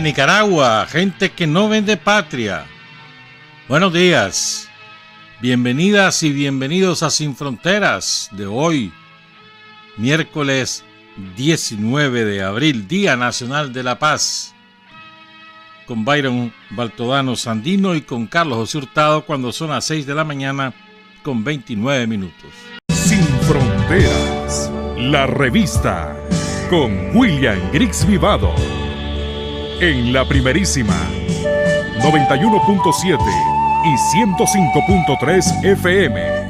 Nicaragua, gente que no vende patria. Buenos días, bienvenidas y bienvenidos a Sin Fronteras de hoy, miércoles 19 de abril, Día Nacional de la Paz, con Byron Baltodano Sandino y con Carlos José Hurtado cuando son las 6 de la mañana con 29 minutos. Sin Fronteras, la revista con William Griggs Vivado. En la primerísima 91.7 y 105.3 FM.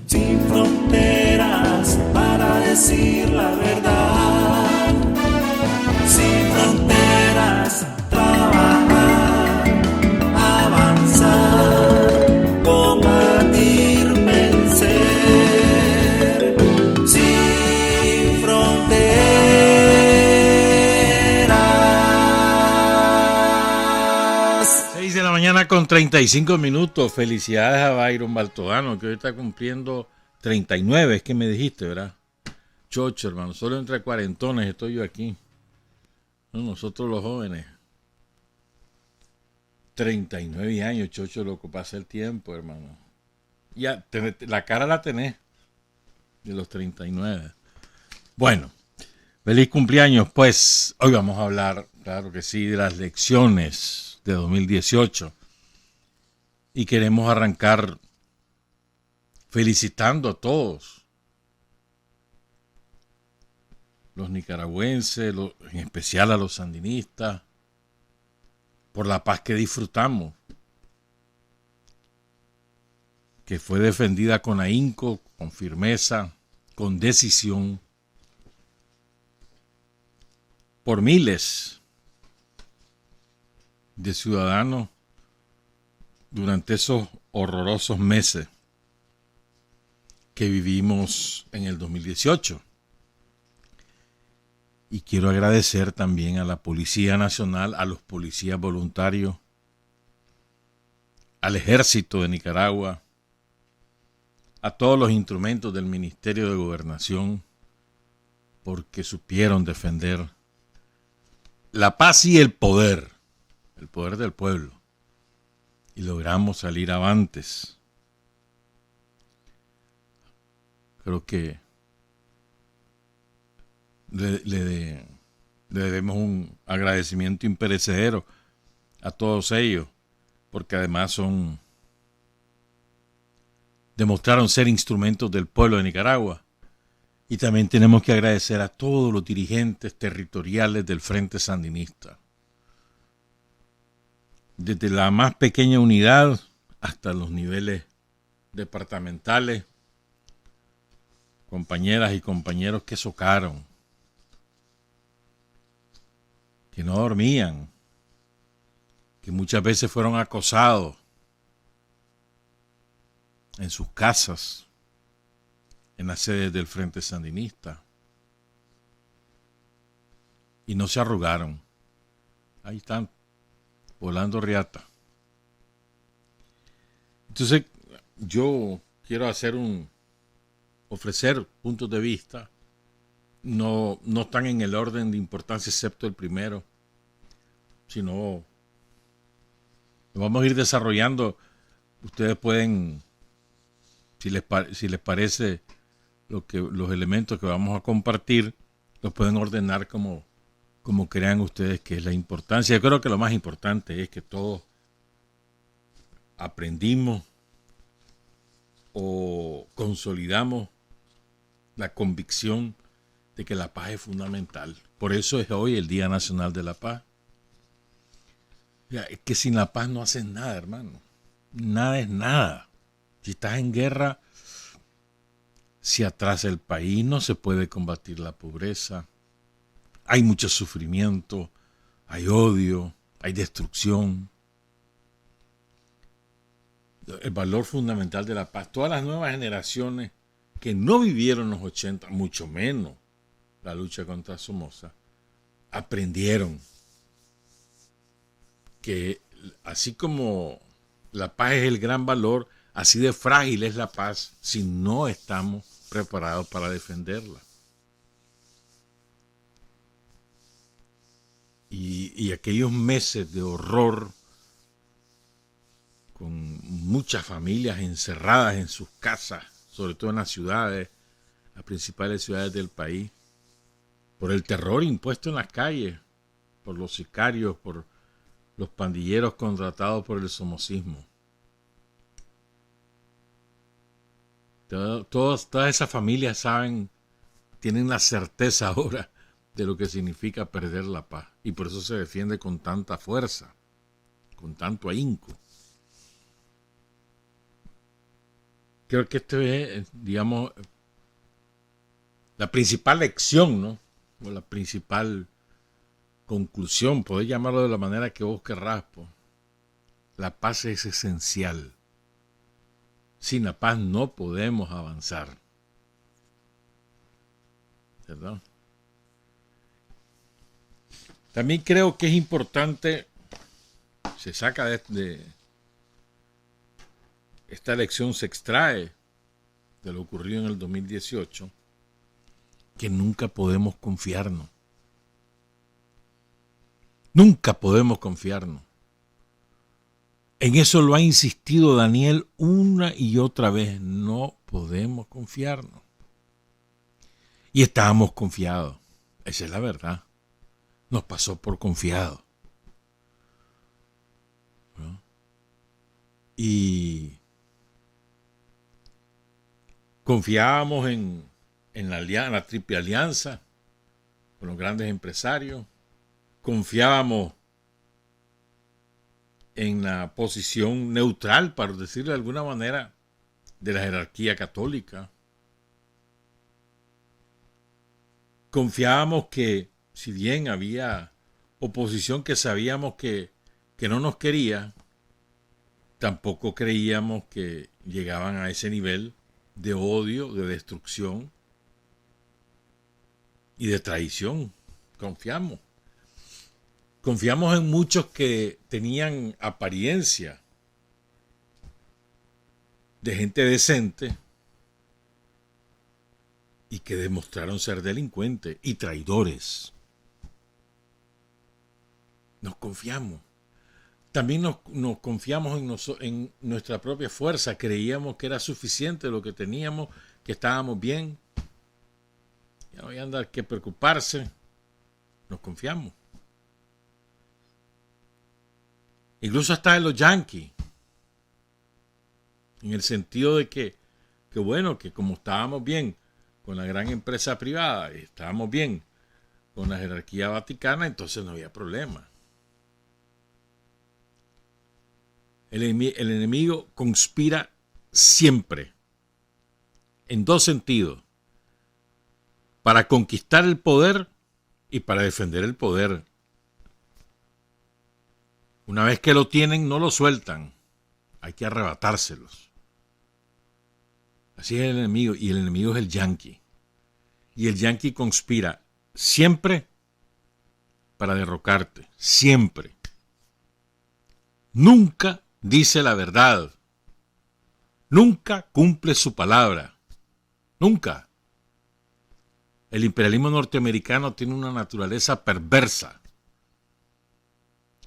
Sin fronteras para decir la verdad. Sin fronteras, trabajar, avanzar, combatir, vencer. Sin fronteras. 6 de la mañana con 35 minutos. Felicidades a Byron Baltodano, que hoy está cumpliendo 39, es que me dijiste, ¿verdad? Chocho, hermano, solo entre cuarentones estoy yo aquí. No, nosotros los jóvenes. 39 años, Chocho, lo que pasa el tiempo, hermano. Ya, la cara la tenés de los 39. Bueno, feliz cumpleaños, pues. Hoy vamos a hablar, claro que sí, de las lecciones de 2018. Y queremos arrancar felicitando a todos los nicaragüenses, en especial a los sandinistas, por la paz que disfrutamos, que fue defendida con ahínco, con firmeza, con decisión, por miles de ciudadanos durante esos horrorosos meses que vivimos en el 2018. Y quiero agradecer también a la Policía Nacional, a los policías voluntarios, al Ejército de Nicaragua, a todos los instrumentos del Ministerio de Gobernación, porque supieron defender la paz y el poder del pueblo. Y logramos salir avantes. Creo que le debemos un agradecimiento imperecedero a todos ellos, porque además demostraron ser instrumentos del pueblo de Nicaragua. Y también tenemos que agradecer a todos los dirigentes territoriales del Frente Sandinista, desde la más pequeña unidad hasta los niveles departamentales, compañeras y compañeros que socaron, que no dormían, que muchas veces fueron acosados en sus casas, en las sedes del Frente Sandinista, y no se arrugaron. Ahí están, volando riata. Entonces, yo quiero ofrecer puntos de vista. No están en el orden de importancia excepto el primero, sino lo vamos a ir desarrollando. Ustedes pueden, si les parece, los elementos que vamos a compartir, los pueden ordenar como crean ustedes que es la importancia. Yo creo que lo más importante es que todos aprendimos o consolidamos la convicción de que la paz es fundamental. Por eso es hoy el Día Nacional de la Paz. Es que sin la paz no haces nada, hermano. Nada es nada. Si estás en guerra, se atrasa el país, no se puede combatir la pobreza. Hay mucho sufrimiento, hay odio, hay destrucción. El valor fundamental de la paz. Todas las nuevas generaciones que no vivieron los 80, mucho menos la lucha contra Somoza, aprendieron que así como la paz es el gran valor, Así de frágil es la paz si no estamos preparados para defenderla. Y aquellos meses de horror, con muchas familias encerradas en sus casas, sobre todo en las ciudades, las principales ciudades del país, por el terror impuesto en las calles, por los sicarios, por los pandilleros contratados por el somocismo. Todas esas familias tienen la certeza ahora de lo que significa perder la paz. Y por eso se defiende con tanta fuerza, con tanto ahínco. Creo que esto es, digamos, la principal lección, ¿no? O la principal conclusión, podés llamarlo de la manera que vos querrás. La paz es esencial. Sin la paz no podemos avanzar. ¿Verdad? También creo que es importante, se saca de esta elección, se extrae de lo ocurrido en el 2018, que nunca podemos confiarnos. Nunca podemos confiarnos. En eso lo ha insistido Daniel una y otra vez. No podemos confiarnos. Y estábamos confiados. Esa es la verdad. Nos pasó por confiados. ¿No? Y confiábamos en la triple alianza con los grandes empresarios. Confiábamos en la posición neutral, para decirlo de alguna manera, de la jerarquía católica. Confiábamos que, si bien había oposición que sabíamos que no nos quería, tampoco creíamos que llegaban a ese nivel de odio, de destrucción y de traición. Confiamos. Confiamos en muchos que tenían apariencia de gente decente y que demostraron ser delincuentes y traidores. Nos confiamos. También nos confiamos en nuestra propia fuerza. Creíamos que era suficiente lo que teníamos, que estábamos bien. Ya no había nada que preocuparse. Nos confiamos. Incluso hasta en los yanquis. En el sentido de que bueno, que como estábamos bien con la gran empresa privada y estábamos bien con la jerarquía vaticana, entonces no había problema. El enemigo conspira siempre, en dos sentidos: para conquistar el poder y para defender el poder. Una vez que lo tienen, no lo sueltan. Hay que arrebatárselos. Así es el enemigo, y el enemigo es el yanqui. Y el yanqui conspira siempre para derrocarte, siempre. Nunca dice la verdad. Nunca cumple su palabra. Nunca. El imperialismo norteamericano tiene una naturaleza perversa.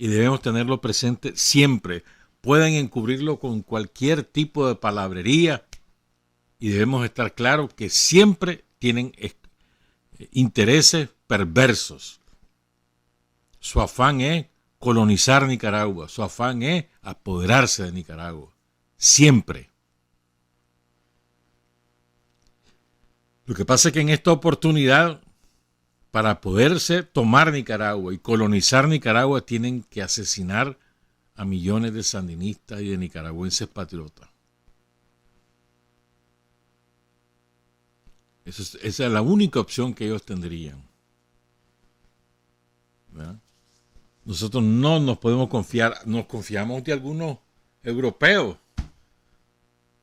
Y debemos tenerlo presente siempre. Pueden encubrirlo con cualquier tipo de palabrería. Y debemos estar claros que siempre tienen intereses perversos. Su afán es colonizar Nicaragua. Su afán es apoderarse de Nicaragua. Siempre. Lo que pasa es que en esta oportunidad, para poderse tomar Nicaragua y colonizar Nicaragua, tienen que asesinar a millones de sandinistas y de nicaragüenses patriotas. Esa es la única opción que ellos tendrían. ¿Verdad? Nosotros no nos podemos confiar, nos confiamos de algunos europeos.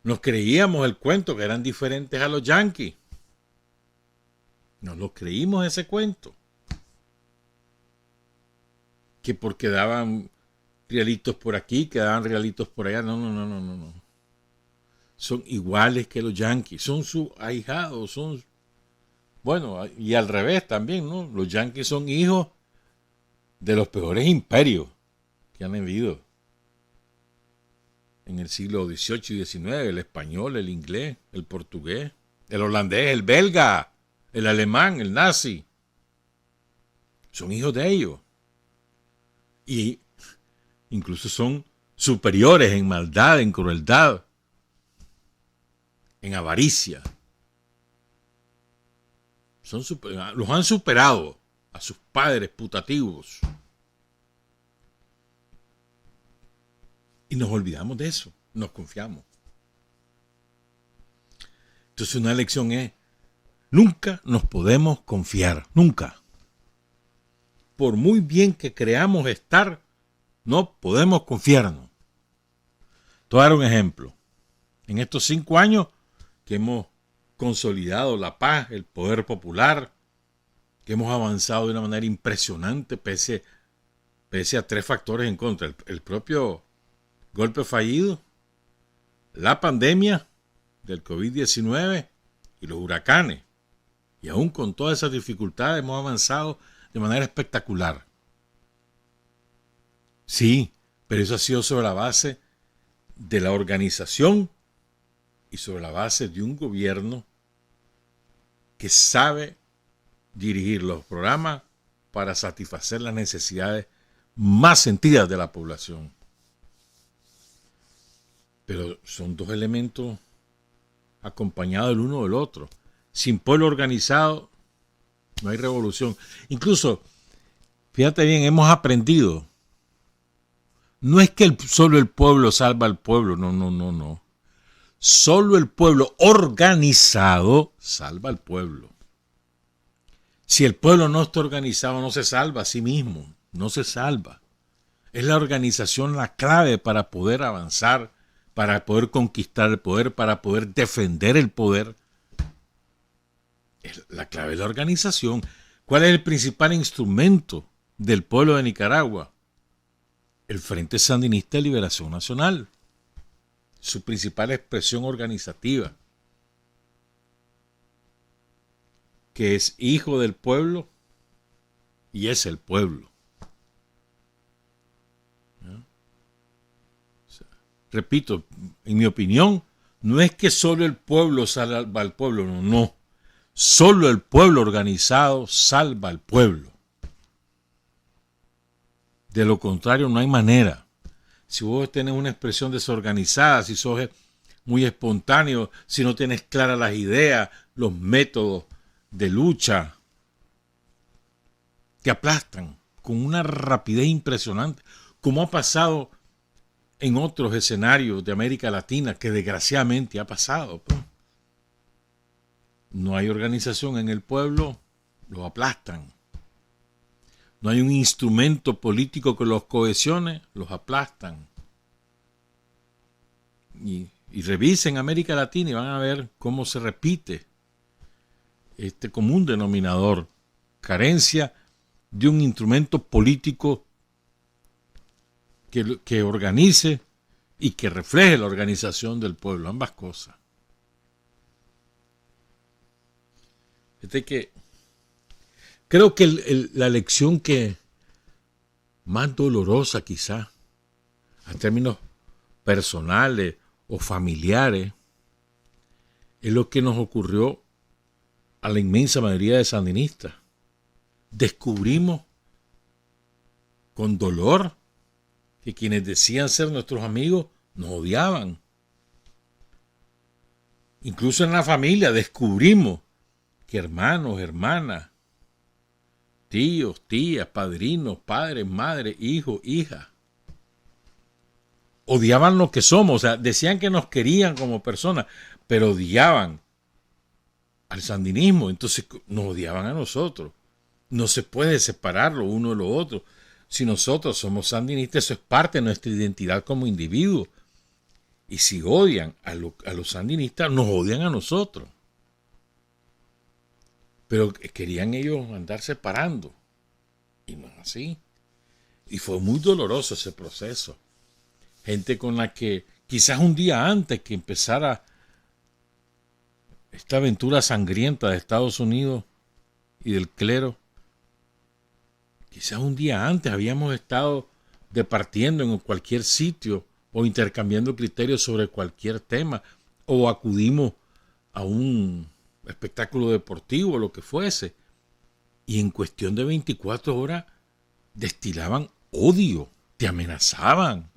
Nos creíamos el cuento que eran diferentes a los yanquis. Nos lo creímos ese cuento. Que porque daban realitos por aquí, que daban realitos por allá. No. son iguales que los yanquis, son sus ahijados, bueno, y al revés también, ¿no? Los yanquis son hijos de los peores imperios que han habido en el siglo XVIII y XIX, el español, el inglés, el portugués, el holandés, el belga, el alemán, el nazi. Son hijos de ellos. Y incluso son superiores en maldad, en crueldad, en avaricia. Los han superado a sus padres putativos. Y nos olvidamos de eso, nos confiamos. Entonces una lección es, nunca nos podemos confiar, nunca. Por muy bien que creamos estar, no podemos confiarnos. Te voy a dar un ejemplo. En estos 5 años que hemos consolidado la paz, el poder popular, que hemos avanzado de una manera impresionante pese a 3 factores en contra. El propio golpe fallido, la pandemia del COVID-19 y los huracanes. Y aún con todas esas dificultades hemos avanzado de manera espectacular. Sí, pero eso ha sido sobre la base de la organización y sobre la base de un gobierno que sabe dirigir los programas para satisfacer las necesidades más sentidas de la población. Pero son 2 elementos acompañados el uno del otro. Sin pueblo organizado no hay revolución. Incluso, fíjate bien, hemos aprendido. No es que solo el pueblo salva al pueblo, no. Solo el pueblo organizado salva al pueblo. Si el pueblo no está organizado, no se salva a sí mismo, no se salva. Es la organización la clave para poder avanzar, para poder conquistar el poder, para poder defender el poder. La clave es la organización. ¿Cuál es el principal instrumento del pueblo de Nicaragua? El Frente Sandinista de Liberación Nacional. Su principal expresión organizativa. Que es hijo del pueblo y es el pueblo. Repito, en mi opinión, no es que solo el pueblo salva al pueblo, no. Solo el pueblo organizado salva al pueblo. De lo contrario, no hay manera. Si vos tenés una expresión desorganizada, si sos muy espontáneo, si no tienes claras las ideas, los métodos de lucha, te aplastan con una rapidez impresionante, como ha pasado en otros escenarios de América Latina, que desgraciadamente ha pasado. No hay organización en el pueblo, los aplastan. No hay un instrumento político que los cohesione, los aplastan. Y revisen América Latina y van a ver cómo se repite este común denominador. Carencia de un instrumento político que organice y que refleje la organización del pueblo, ambas cosas. Creo que la lección que más dolorosa quizá, a términos personales o familiares, es lo que nos ocurrió a la inmensa mayoría de sandinistas. Descubrimos con dolor que quienes decían ser nuestros amigos nos odiaban. Incluso en la familia descubrimos que hermanos, hermanas, tíos, tías, padrinos, padres, madres, hijos, hijas, odiaban lo que somos. O sea, decían que nos querían como personas, pero odiaban al sandinismo. Entonces nos odiaban a nosotros. No se puede separar lo uno de lo otro. Si nosotros somos sandinistas, eso es parte de nuestra identidad como individuos. Y si odian a los sandinistas, nos odian a nosotros. Pero querían ellos andar separando. Y no es así. Y fue muy doloroso ese proceso. Gente con la que quizás un día antes que empezara esta aventura sangrienta de Estados Unidos y del clero, quizás un día antes habíamos estado departiendo en cualquier sitio o intercambiando criterios sobre cualquier tema, o acudimos a un espectáculo deportivo o lo que fuese, y en cuestión de 24 horas destilaban odio, te amenazaban.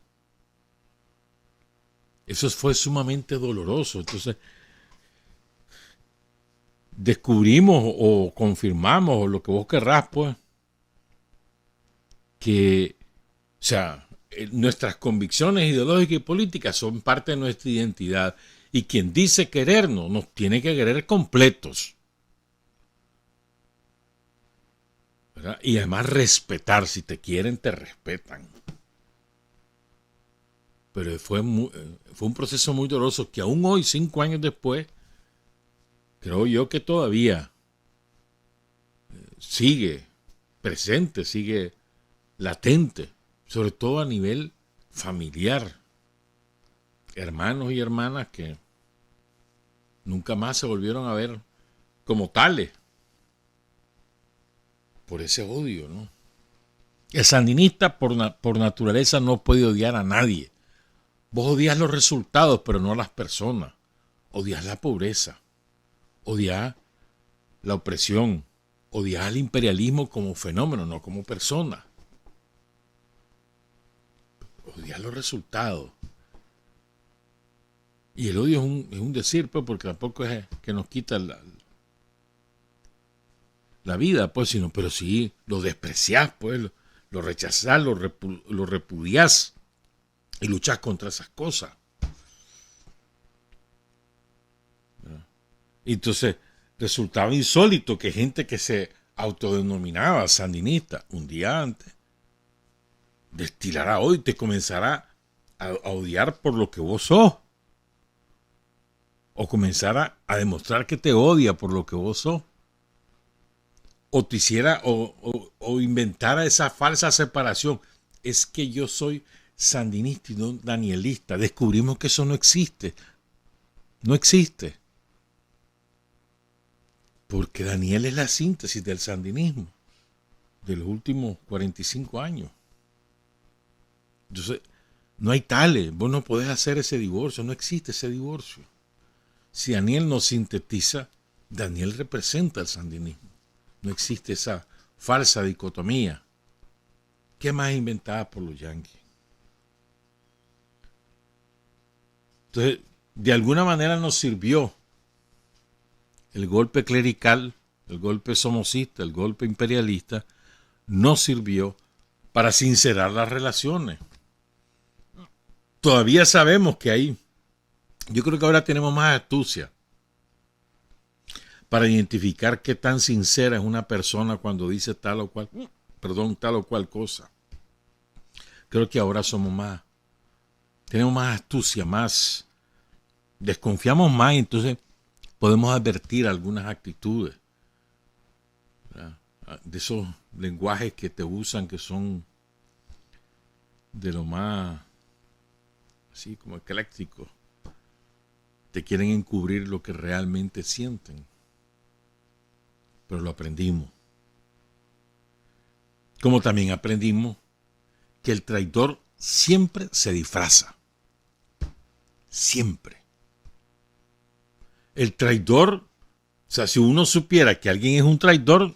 Eso fue sumamente doloroso. Entonces, descubrimos o confirmamos, o lo que vos querrás, pues, que, o sea, nuestras convicciones ideológicas y políticas son parte de nuestra identidad. Y quien dice querernos, nos tiene que querer completos, ¿verdad? Y además respetar. Si te quieren, te respetan. Pero fue un proceso muy doloroso que aún hoy, 5 años después, creo yo que todavía sigue presente, sigue latente, sobre todo a nivel familiar. Hermanos y hermanas que nunca más se volvieron a ver como tales por ese odio, ¿no? El sandinista por naturaleza no puede odiar a nadie. Vos odias los resultados, pero no a las personas. Odias la pobreza, odias la opresión, odias al imperialismo como fenómeno, no como persona. Odias los resultados. Y el odio es un decir, pues, porque tampoco es que nos quita la vida, pues, sino, pero sí lo despreciás, pues, lo rechazás, lo repudiás y luchás contra esas cosas. Y entonces resultaba insólito que gente que se autodenominaba sandinista un día antes destilará hoy, te comenzará a odiar por lo que vos sos. O comenzara a demostrar que te odia por lo que vos sos. O te hiciera o inventara esa falsa separación. Es que yo soy sandinista y no danielista. Descubrimos que eso no existe. No existe. Porque Daniel es la síntesis del sandinismo de los últimos 45 años. Entonces, no hay tales. Vos no podés hacer ese divorcio. No existe ese divorcio. Si Daniel nos sintetiza, Daniel representa el sandinismo. No existe esa falsa dicotomía. ¿Qué más inventada por los yanquis? Entonces, de alguna manera nos sirvió el golpe clerical, el golpe somocista, el golpe imperialista, nos sirvió para sincerar las relaciones. Todavía sabemos que hay. Yo creo que ahora tenemos más astucia para identificar qué tan sincera es una persona cuando dice tal o cual cosa. Creo que ahora tenemos más astucia, desconfiamos más, y entonces podemos advertir algunas actitudes, ¿verdad? De esos lenguajes que te usan, que son de lo más así como eclécticos. Te quieren encubrir lo que realmente sienten. Pero lo aprendimos. Como también aprendimos que el traidor siempre se disfraza. Siempre. El traidor, o sea, si uno supiera que alguien es un traidor,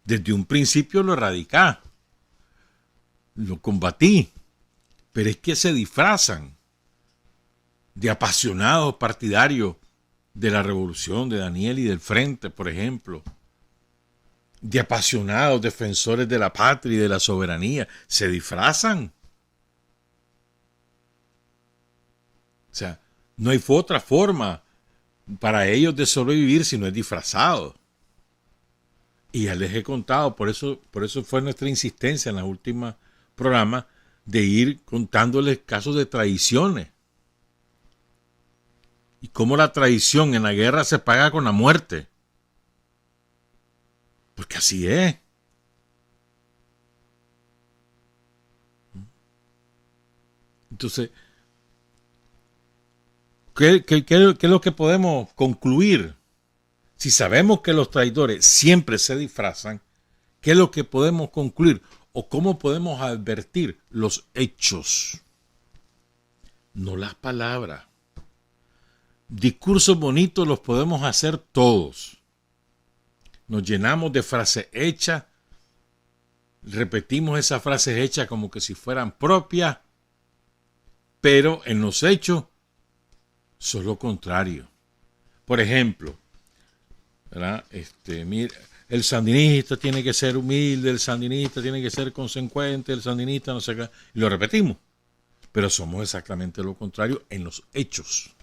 desde un principio lo erradicás, lo combatí. Pero es que se disfrazan de apasionados partidarios de la revolución de Daniel y del frente, por ejemplo, de apasionados defensores de la patria y de la soberanía, se disfrazan. O sea, no hay otra forma para ellos de sobrevivir si no es disfrazado. Y ya les he contado, por eso fue nuestra insistencia en los últimos programas de ir contándoles casos de traiciones. Y cómo la traición en la guerra se paga con la muerte. Porque así es. Entonces, ¿qué es lo que podemos concluir? Si sabemos que los traidores siempre se disfrazan, ¿qué es lo que podemos concluir? ¿O cómo podemos advertir los hechos? No las palabras. Discursos bonitos los podemos hacer todos. Nos llenamos de frases hechas, repetimos esas frases hechas como que si fueran propias, pero en los hechos son lo contrario. Por ejemplo, ¿verdad? Mira, el sandinista tiene que ser humilde, el sandinista tiene que ser consecuente, el sandinista no sé qué, y lo repetimos, pero somos exactamente lo contrario en los hechos.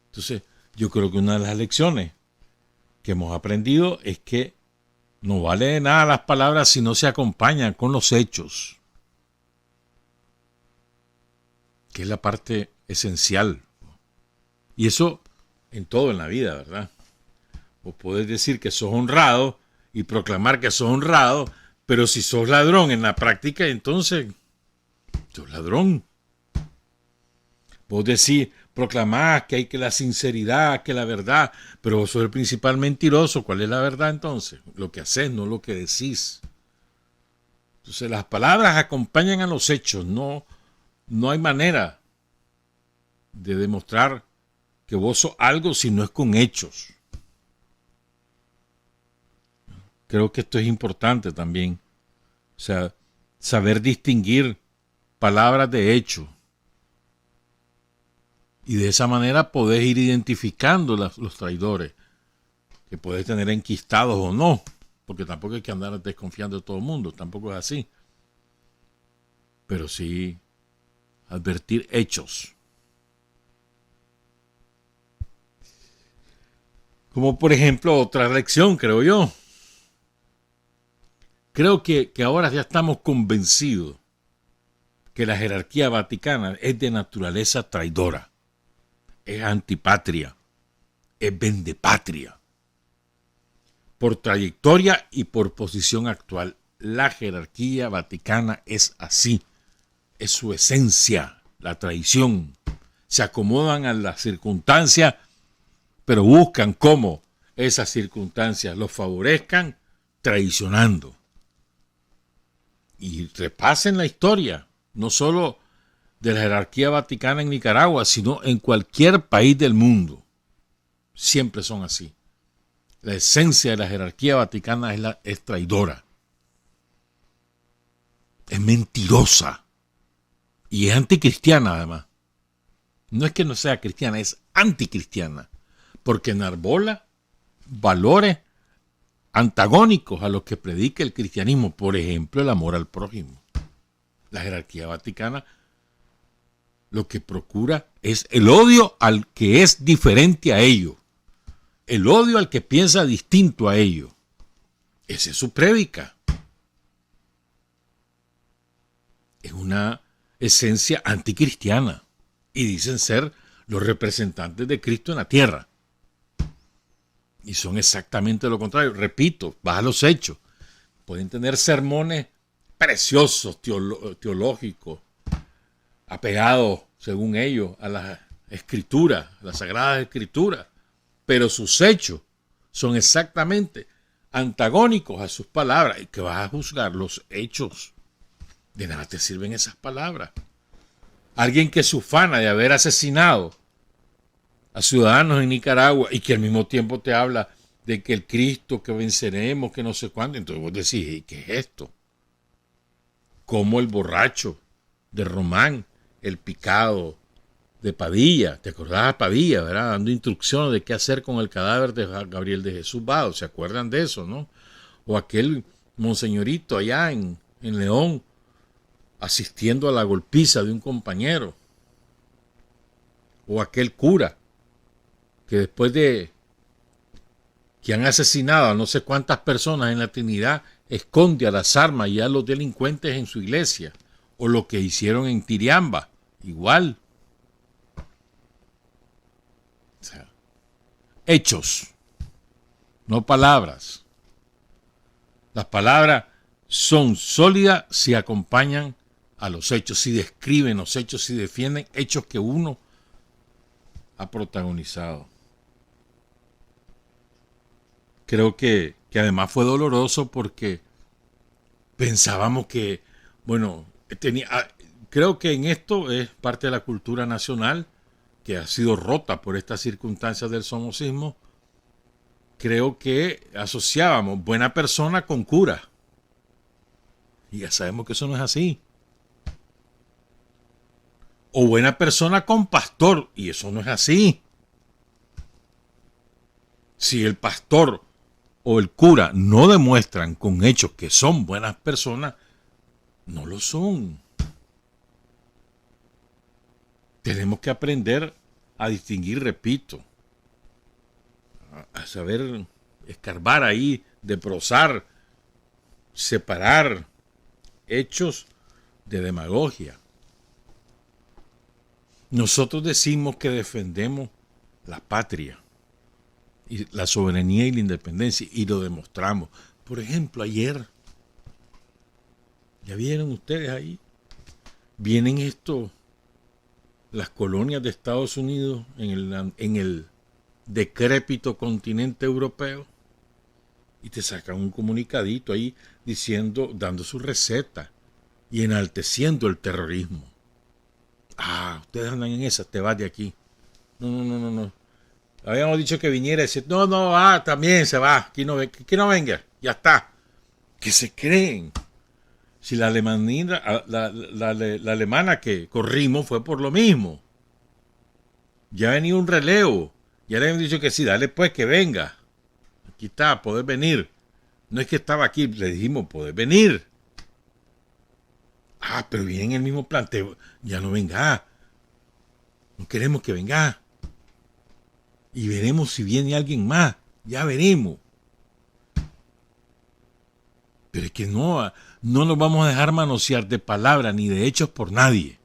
Entonces, yo creo que una de las lecciones que hemos aprendido es que no vale de nada las palabras si no se acompañan con los hechos, que es la parte esencial. Y eso en todo en la vida, ¿verdad? Vos podés decir que sos honrado y proclamar que sos honrado, pero si sos ladrón en la práctica, entonces sos ladrón. Vos decís, proclamás que hay que la sinceridad, que la verdad, pero vos sos el principal mentiroso. ¿Cuál es la verdad entonces? Lo que haces, no lo que decís. Entonces las palabras acompañan a los hechos. No hay manera de demostrar que vos sos algo si no es con hechos. Creo que esto es importante también. O sea, saber distinguir palabras de hecho. Y de esa manera podés ir identificando los traidores, que podés tener enquistados o no, porque tampoco hay que andar desconfiando de todo el mundo, tampoco es así. Pero sí advertir hechos. Como por ejemplo otra lección, creo yo. Creo que ahora ya estamos convencidos que la jerarquía vaticana es de naturaleza traidora, es antipatria, es vendepatria. Por trayectoria y por posición actual, la jerarquía vaticana es así, es su esencia, la traición. Se acomodan a las circunstancias, pero buscan cómo esas circunstancias los favorezcan traicionando. Y repasen la historia, no solo de la jerarquía vaticana en Nicaragua, sino en cualquier país del mundo. Siempre son así. La esencia de la jerarquía vaticana es traidora. Es mentirosa. Y es anticristiana además. No es que no sea cristiana, es anticristiana. Porque enarbola valores antagónicos a los que predica el cristianismo. Por ejemplo, el amor al prójimo. La jerarquía vaticana lo que procura es el odio al que es diferente a ello. El odio al que piensa distinto a ello. Esa es su prédica. Es una esencia anticristiana. Y dicen ser los representantes de Cristo en la tierra. Y son exactamente lo contrario. Repito, vas a los hechos. Pueden tener sermones preciosos, teológicos, apegados, según ellos, a las escrituras, a las sagradas escrituras. Pero sus hechos son exactamente antagónicos a sus palabras. ¿Y que vas a juzgar los hechos? De nada te sirven esas palabras. Alguien que se ufana de haber asesinado a ciudadanos en Nicaragua y que al mismo tiempo te habla de que el Cristo, que venceremos, que no sé cuándo. Entonces vos decís, ¿y qué es esto? Como el borracho de Román, el picado de Padilla, ¿te acordás de Padilla, verdad? Dando instrucciones de qué hacer con el cadáver de Gabriel de Jesús Vado, ¿se acuerdan de eso, no? O aquel monseñorito allá en León, asistiendo a la golpiza de un compañero. O aquel cura, que después de que han asesinado a no sé cuántas personas en la Trinidad, esconde a las armas y a los delincuentes en su iglesia. O lo que hicieron en Tiriamba, igual. O sea, hechos, no palabras. Las palabras son sólidas si acompañan a los hechos, si describen los hechos, si defienden hechos que uno ha protagonizado. Creo que además fue doloroso porque pensábamos que, bueno, creo que en esto es parte de la cultura nacional que ha sido rota por estas circunstancias del somocismo. Creo que asociábamos buena persona con cura. Y ya sabemos que eso no es así. O buena persona con pastor. Y eso no es así. Si el pastor o el cura no demuestran con hechos que son buenas personas, no lo son. Tenemos que aprender a distinguir, repito, a saber escarbar ahí, debrozar, separar hechos de demagogia. Nosotros decimos que defendemos la patria, y la soberanía y la independencia, y lo demostramos. Por ejemplo, ayer, ¿ya vieron ustedes ahí? Vienen las colonias de Estados Unidos en el decrépito continente europeo, y te sacan un comunicadito ahí diciendo, dando su receta y enalteciendo el terrorismo. Ah, ustedes andan en esa, te vas de aquí. No. Habíamos dicho que viniera y decir, no, también se va, aquí no venga, ya está. ¿Qué se creen? Si la alemana que corrimos fue por lo mismo. Ya venía un relevo. Ya le habían dicho que sí, dale pues que venga. Aquí está, poder venir. No es que estaba aquí, le dijimos poder venir. Ah, pero viene en el mismo planteo. Ya no venga. No queremos que venga. Y veremos si viene alguien más. Ya veremos. Pero es que no nos vamos a dejar manosear de palabras ni de hechos por nadie.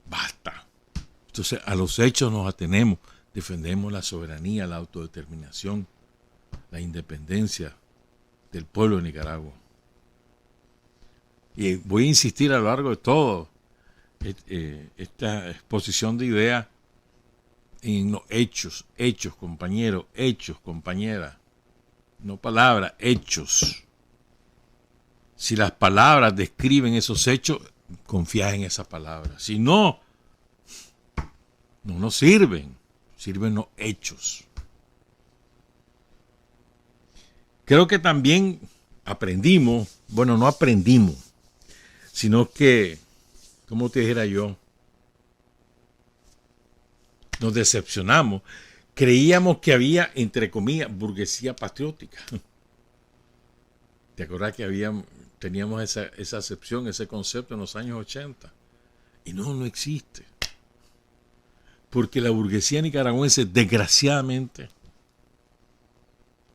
Basta. Entonces a los hechos nos atenemos. Defendemos la soberanía, la autodeterminación, la independencia del pueblo de Nicaragua. Y voy a insistir a lo largo de todo esta exposición de ideas en los hechos, compañeros, hechos, compañeras. No palabras, hechos. Si las palabras describen esos hechos, confía en esas palabras. Si no, no nos sirven. Sirven los hechos. Creo que también aprendimos, bueno, no aprendimos, sino que, como te dijera yo, nos decepcionamos. Creíamos que había, entre comillas, burguesía patriótica. ¿Te acuerdas que teníamos esa acepción, ese concepto en los años 80? Y no existe. Porque la burguesía nicaragüense, desgraciadamente,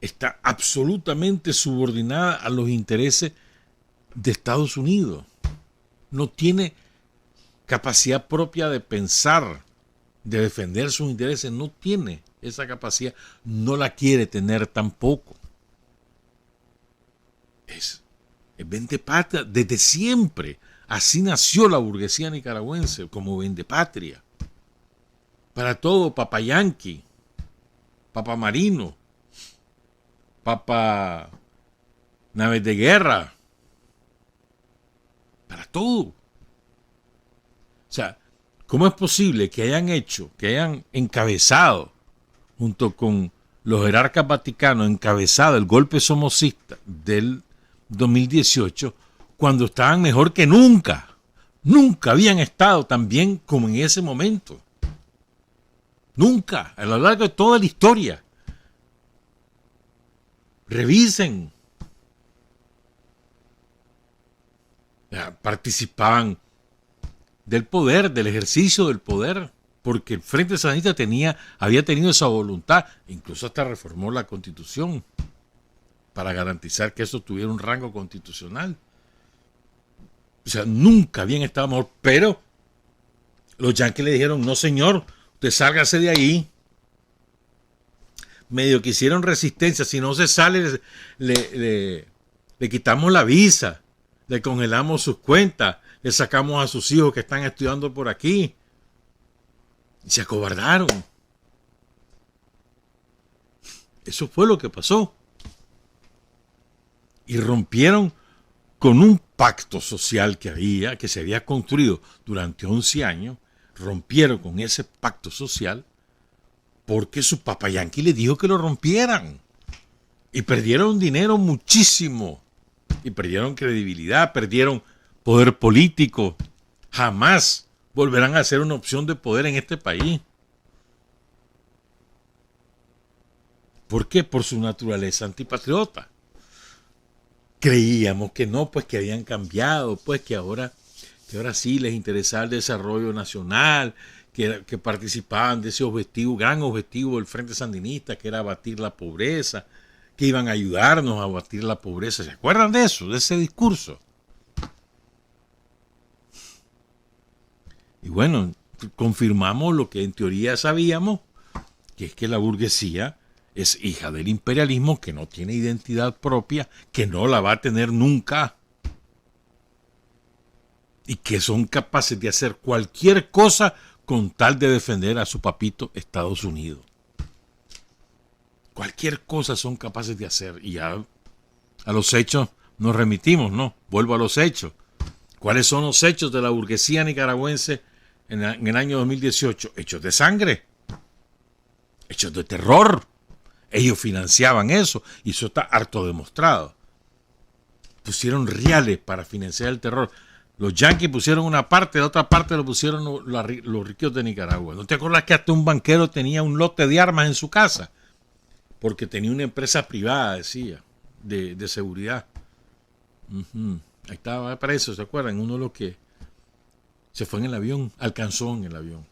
está absolutamente subordinada a los intereses de Estados Unidos. No tiene capacidad propia de pensar, de defender sus intereses. No tiene esa capacidad. No la quiere tener tampoco. Es vendepatria desde siempre. Así nació la burguesía nicaragüense, como vendepatria. Para todo, Papa Yankee, Papa Marino, Papa Naves de Guerra, para todo. O sea, ¿cómo es posible que hayan encabezado, junto con los jerarcas vaticanos, encabezado el golpe somocista del 2018, cuando estaban mejor que nunca? Nunca habían estado tan bien como en ese momento. Nunca, a lo largo de toda la historia. Revisen. Participaban del poder, del ejercicio del poder, porque el Frente Sandinista había tenido esa voluntad, incluso hasta reformó la Constitución para garantizar que eso tuviera un rango constitucional. O sea, nunca habían estado mejor, pero los yanquis le dijeron, no señor, usted sálgase de ahí. Medio que hicieron resistencia, si no se sale, le quitamos la visa, le congelamos sus cuentas, le sacamos a sus hijos que están estudiando por aquí. Y se acobardaron. Eso fue lo que pasó. Y rompieron con un pacto social que se había construido durante 11 años. Rompieron con ese pacto social porque su papá yanqui le dijo que lo rompieran. Y perdieron dinero muchísimo. Y perdieron credibilidad, perdieron poder político. Jamás volverán a ser una opción de poder en este país. ¿Por qué? Por su naturaleza antipatriota. Creíamos que no, pues que habían cambiado, pues que ahora sí les interesaba el desarrollo nacional, que participaban de ese objetivo, gran objetivo del Frente Sandinista, que era abatir la pobreza, que iban a ayudarnos a abatir la pobreza. ¿Se acuerdan de eso, de ese discurso? Y bueno, confirmamos lo que en teoría sabíamos, que es que la burguesía es hija del imperialismo, que no tiene identidad propia, que no la va a tener nunca, y que son capaces de hacer cualquier cosa con tal de defender a su papito Estados Unidos. Cualquier cosa son capaces de hacer. Y ya a los hechos nos remitimos, ¿no? Vuelvo a los hechos. ¿Cuáles son los hechos de la burguesía nicaragüense en el año 2018? Hechos de sangre. Hechos de terror. Ellos financiaban eso. Y eso está harto demostrado. Pusieron reales para financiar el terror. Los yanquis pusieron una parte, la otra parte lo pusieron los ricos de Nicaragua. ¿No te acuerdas que hasta un banquero tenía un lote de armas en su casa? Porque tenía una empresa privada, decía, de seguridad. Ahí estaba para eso, ¿se acuerdan? Uno de los que se fue en el avión, alcanzó en el avión.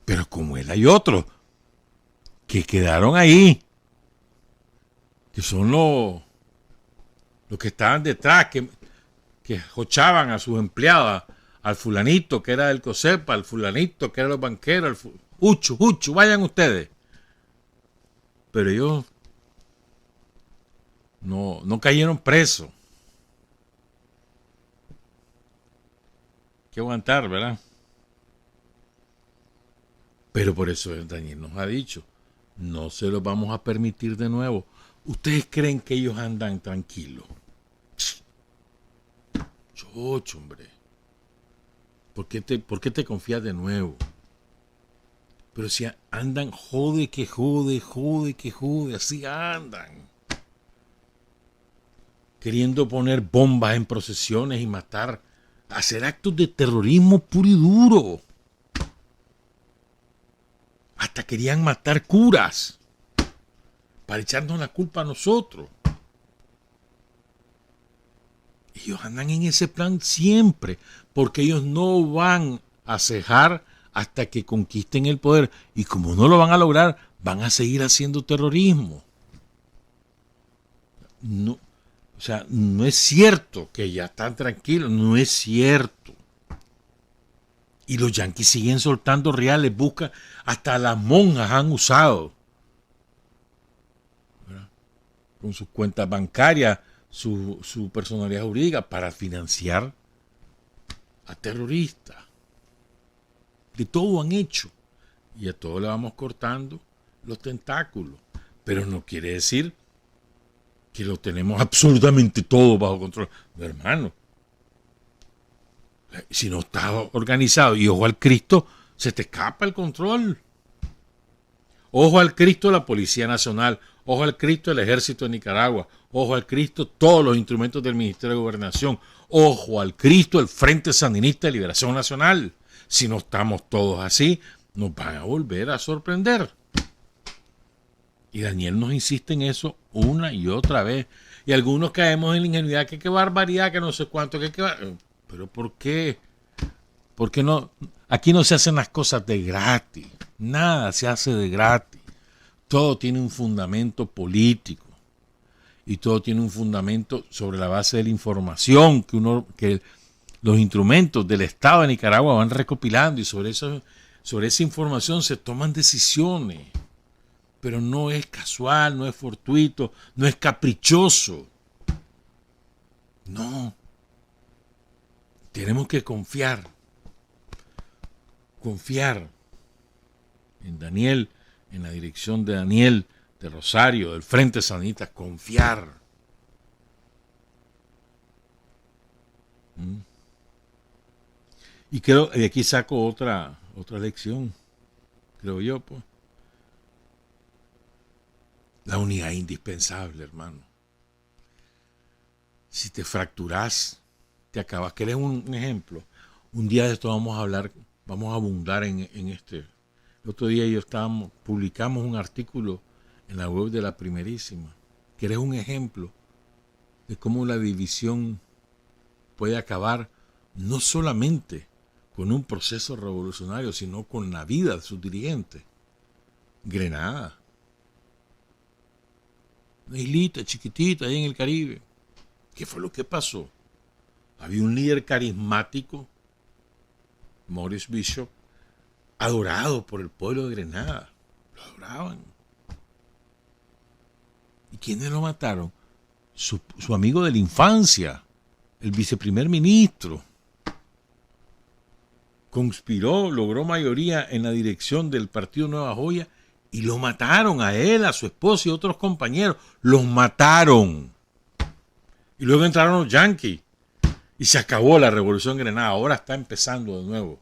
Pero como él hay otros que quedaron ahí, que son los que estaban detrás, que jochaban a sus empleadas, al fulanito que era del COSEPA, al fulanito que era los banqueros, Uchu, vayan ustedes. Pero ellos no cayeron presos. Hay que aguantar, ¿verdad? Pero por eso Daniel nos ha dicho, no se los vamos a permitir de nuevo. ¿Ustedes creen que ellos andan tranquilos? Chocho, hombre. ¿Por qué te confías de nuevo? Pero si andan jode, así andan. Queriendo poner bombas en procesiones y matar, hacer actos de terrorismo puro y duro. Hasta querían matar curas para echarnos la culpa a nosotros. Ellos andan en ese plan siempre, porque ellos no van a cejar hasta que conquisten el poder. Y como no lo van a lograr, van a seguir haciendo terrorismo. No, o sea, no es cierto que ya están tranquilos, no es cierto. Y los yanquis siguen soltando reales, buscan, hasta las monjas han usado, ¿verdad? Con sus cuentas bancarias, su personalidad jurídica para financiar a terroristas. De todo han hecho. Y a todo le vamos cortando los tentáculos. Pero no quiere decir que lo tenemos absolutamente todo bajo control. No, hermano. Si no está organizado y ojo al Cristo, se te escapa el control. Ojo al Cristo la Policía Nacional, ojo al Cristo el Ejército de Nicaragua, ojo al Cristo todos los instrumentos del Ministerio de Gobernación, ojo al Cristo el Frente Sandinista de Liberación Nacional. Si no estamos todos así, nos van a volver a sorprender. Y Daniel nos insiste en eso una y otra vez. Y algunos caemos en la ingenuidad, que qué barbaridad, que no sé cuánto, que qué pero ¿por qué? Porque no, aquí no se hacen las cosas de gratis. Nada se hace de gratis. Todo tiene un fundamento político. Y todo tiene un fundamento sobre la base de la información que los instrumentos del Estado de Nicaragua van recopilando. Y sobre esa información se toman decisiones. Pero no es casual, no es fortuito, no es caprichoso. No. Tenemos que confiar. confiar en Daniel, en la dirección de Daniel, de Rosario, del Frente Sandinista, confiar. Y creo, de aquí saco otra lección, creo yo, pues. La unidad es indispensable, hermano. Si te fracturas, te acabas. ¿Querés un ejemplo? Un día de esto vamos a hablar, vamos a abundar en este. El otro día publicamos un artículo en la web de La Primerísima. ¿Querés un ejemplo de cómo la división puede acabar no solamente con un proceso revolucionario, sino con la vida de sus dirigentes? Grenada. Una islita chiquitita ahí en el Caribe. ¿Qué fue lo que pasó? Había un líder carismático, Maurice Bishop, adorado por el pueblo de Grenada. Lo adoraban. ¿Y quiénes lo mataron? Su amigo de la infancia, el viceprimer ministro. Conspiró, logró mayoría en la dirección del Partido Nueva Joya y lo mataron a él, a su esposa y a otros compañeros. Los mataron. Y luego entraron los yanquis y se acabó la revolución en Grenada. Ahora está empezando de nuevo.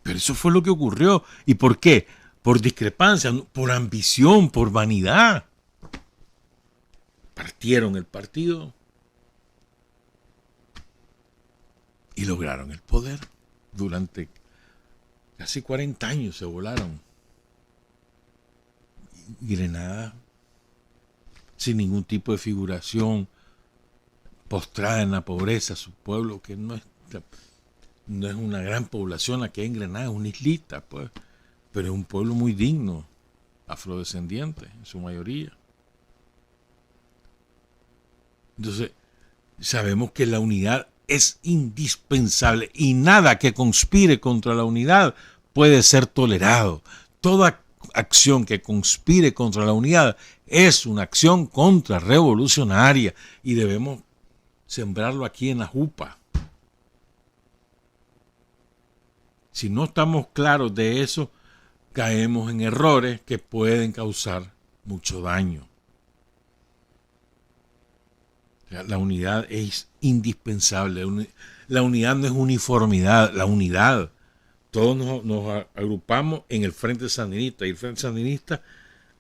Pero eso fue lo que ocurrió. ¿Y por qué? Por discrepancia, por ambición, por vanidad. Partieron el partido y lograron el poder. Durante casi 40 años se volaron. Y Grenada, sin ningún tipo de figuración, postrada en la pobreza, su pueblo que no es una gran población la que hay en Grenada, es una islita, pues, pero es un pueblo muy digno, afrodescendiente en su mayoría. Entonces, sabemos que la unidad es indispensable y nada que conspire contra la unidad puede ser tolerado. Toda acción que conspire contra la unidad es una acción contrarrevolucionaria y debemos sembrarlo aquí en la jupa. Si no estamos claros de eso, caemos en errores que pueden causar mucho daño. La unidad es indispensable. La unidad no es uniformidad, la unidad. Todos nos agrupamos en el Frente Sandinista y el Frente Sandinista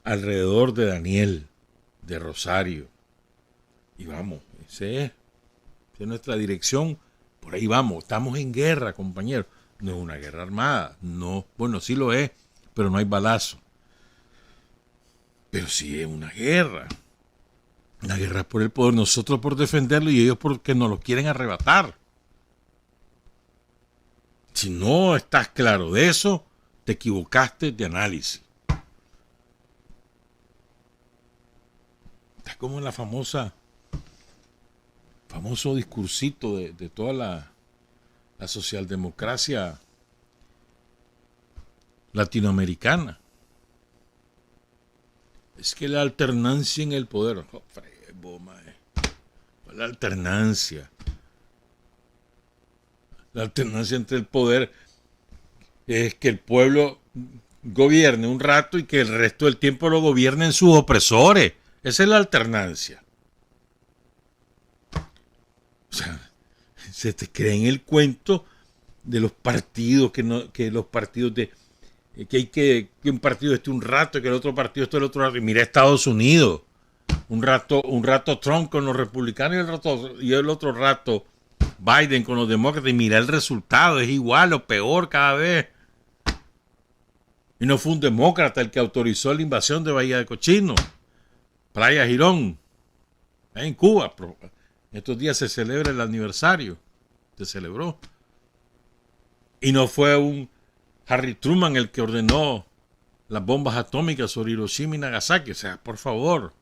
alrededor de Daniel, de Rosario. Y vamos, esa es nuestra dirección. Por ahí vamos. Estamos en guerra, compañeros. No es una guerra armada. No, bueno, sí lo es, pero no hay balazo. Pero sí es una guerra. La guerra es por el poder, nosotros por defenderlo y ellos porque nos lo quieren arrebatar. Si no estás claro de eso, te equivocaste de análisis. Está como en la famoso discursito de toda la socialdemocracia latinoamericana. Es que la alternancia en el poder. La alternancia. La alternancia entre el poder es que el pueblo gobierne un rato y que el resto del tiempo lo gobiernen sus opresores. Esa es la alternancia. O sea, se te cree en el cuento de los partidos, que los partidos de que un partido esté un rato y que el otro partido esté el otro rato. Y mira Estados Unidos, un rato Trump con los republicanos y el otro rato Biden con los demócratas, y mira el resultado, es igual o peor cada vez. Y no fue un demócrata el que autorizó la invasión de Bahía de Cochino, Playa Girón, en Cuba. Estos días se celebra el aniversario, se celebró. Y no fue un Harry Truman el que ordenó las bombas atómicas sobre Hiroshima y Nagasaki. O sea, por favor.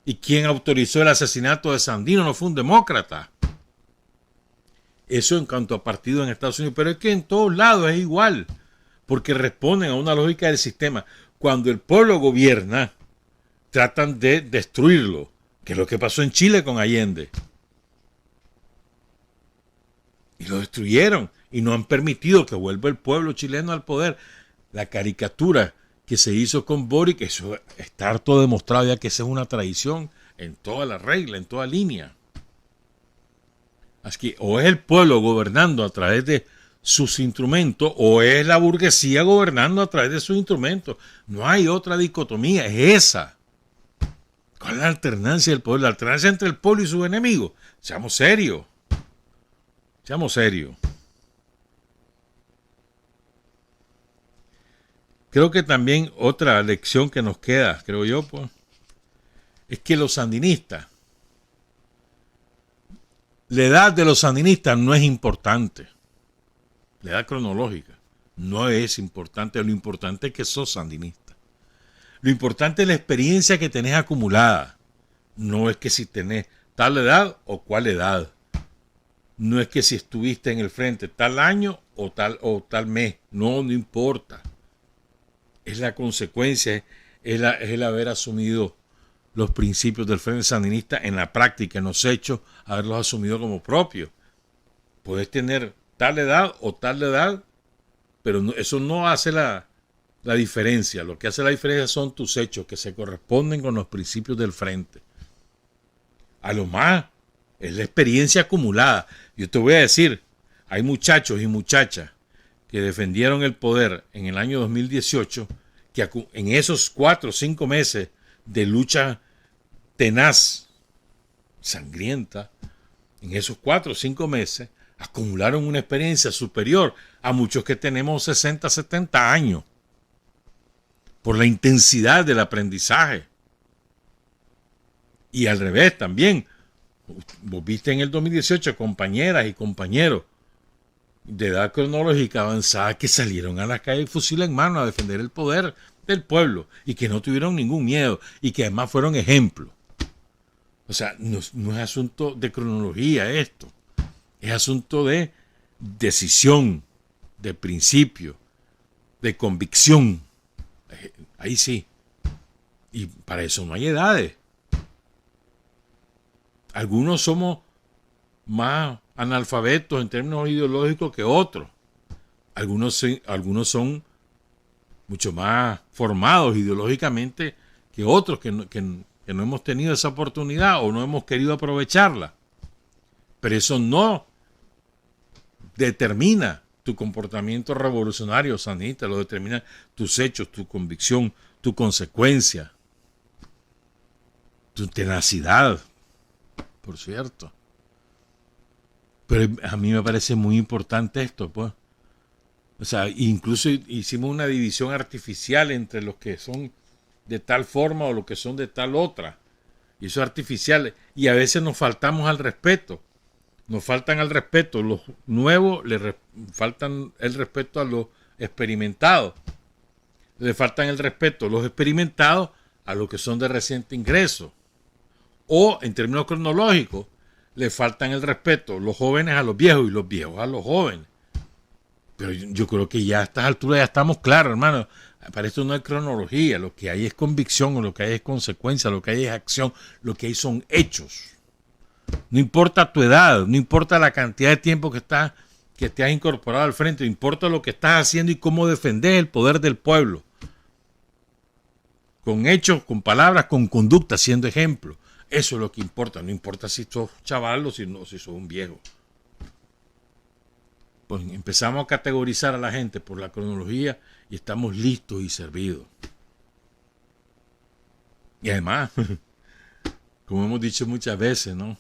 ¿Y quién autorizó el asesinato de Sandino? No fue un demócrata. Eso en cuanto a partidos en Estados Unidos. Pero es que en todos lados es igual. Porque responden a una lógica del sistema. Cuando el pueblo gobierna, tratan de destruirlo. Que es lo que pasó en Chile con Allende. Y lo destruyeron. Y no han permitido que vuelva el pueblo chileno al poder. La caricatura que se hizo con Boric, eso está harto demostrado ya que esa es una traición en toda la regla, en toda línea. Así que o es el pueblo gobernando a través de sus instrumentos o es la burguesía gobernando a través de sus instrumentos. No hay otra dicotomía, es esa. ¿Cuál es la alternancia del poder? La alternancia entre el pueblo y sus enemigos. Seamos serios. Seamos serios. Creo que también otra lección que nos queda, creo yo, pues, es que los sandinistas, la edad de los sandinistas no es importante. La edad cronológica no es importante. Lo importante es que sos sandinista. Lo importante es la experiencia que tenés acumulada. No es que si tenés tal edad o cuál edad. No es que si estuviste en el frente tal año o tal mes. No importa. Es la consecuencia, es el haber asumido los principios del Frente Sandinista en la práctica, en los hechos, haberlos asumido como propios. Puedes tener tal edad o tal edad, pero eso no hace la diferencia. Lo que hace la diferencia son tus hechos que se corresponden con los principios del Frente. A lo más es la experiencia acumulada. Yo te voy a decir, hay muchachos y muchachas que defendieron el poder en el año 2018, que en esos 4 o 5 meses de lucha tenaz, sangrienta, en esos 4 o 5 meses, acumularon una experiencia superior a muchos que tenemos 60, 70 años, por la intensidad del aprendizaje. Y al revés también, vos viste en el 2018 compañeras y compañeros de edad cronológica avanzada que salieron a la calle fusil en mano a defender el poder del pueblo y que no tuvieron ningún miedo y que además fueron ejemplo. O sea, no es asunto de cronología esto, es asunto de decisión, de principio, de convicción. Ahí sí. Y para eso no hay edades. Algunos somos más analfabetos en términos ideológicos que otros. Algunos son mucho más formados ideológicamente que otros que no hemos tenido esa oportunidad o no hemos querido aprovecharla. Pero eso no determina tu comportamiento revolucionario, sandinista, lo determina tus hechos, tu convicción, tu consecuencia, tu tenacidad, por cierto. Pero a mí me parece muy importante esto, pues. O sea, incluso hicimos una división artificial entre los que son de tal forma o los que son de tal otra. Y eso es artificial. Y a veces nos faltamos al respeto. Nos faltan al respeto. Los nuevos le faltan el respeto a los experimentados. Le faltan el respeto a los experimentados a los que son de reciente ingreso. O, en términos cronológicos, le faltan el respeto los jóvenes a los viejos y los viejos a los jóvenes. Pero yo creo que ya a estas alturas ya estamos claros, hermano. Para esto no hay cronología. Lo que hay es convicción, o lo que hay es consecuencia, lo que hay es acción, lo que hay son hechos. No importa tu edad, no importa la cantidad de tiempo que te has incorporado al frente, no importa lo que estás haciendo y cómo defender el poder del pueblo. Con hechos, con palabras, con conducta, siendo ejemplo. Eso es lo que importa. No importa si sos chaval o si sos un viejo. Pues empezamos a categorizar a la gente por la cronología y estamos listos y servidos. Y además, como hemos dicho muchas veces, ¿no?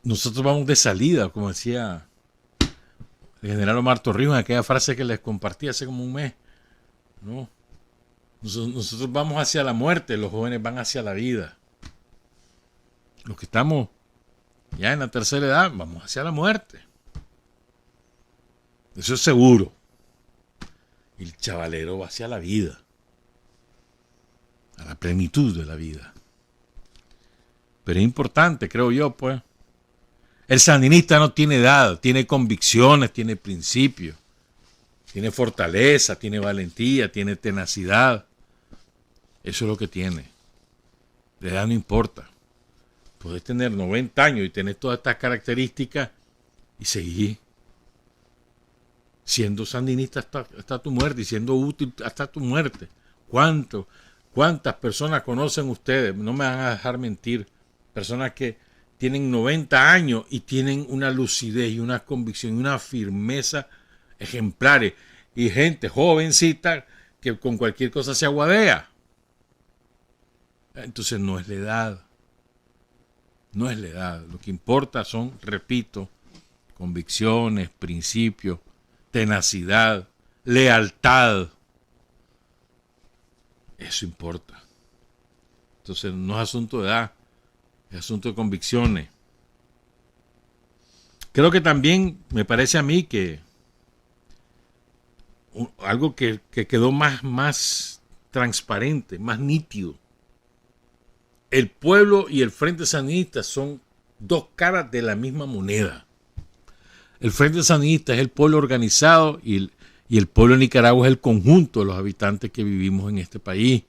Nosotros vamos de salida, como decía el general Omar Torrijos en aquella frase que les compartí hace como un mes, ¿no? Nosotros vamos hacia la muerte, los jóvenes van hacia la vida. Los que estamos ya en la tercera edad, vamos hacia la muerte. Eso es seguro. Y el chavalero va hacia la vida, a la plenitud de la vida. Pero es importante, creo yo, pues. El sandinista no tiene edad, tiene convicciones, tiene principios, tiene fortaleza, tiene valentía, tiene tenacidad. Eso es lo que tiene. La edad no importa. Puedes tener 90 años y tener todas estas características y seguí siendo sandinista hasta tu muerte y siendo útil hasta tu muerte. ¿Cuántas personas conocen ustedes? No me van a dejar mentir. Personas que tienen 90 años y tienen una lucidez y una convicción y una firmeza ejemplares. Y gente jovencita que con cualquier cosa se aguadea. Entonces no es la edad. No es la edad. Lo que importa son, repito, convicciones, principios, tenacidad, lealtad. Eso importa. Entonces no es asunto de edad, es asunto de convicciones. Creo que también me parece a mí que algo que quedó más transparente, más nítido. El pueblo y el Frente Sandinista son dos caras de la misma moneda. El Frente Sandinista es el pueblo organizado y el pueblo de Nicaragua es el conjunto de los habitantes que vivimos en este país.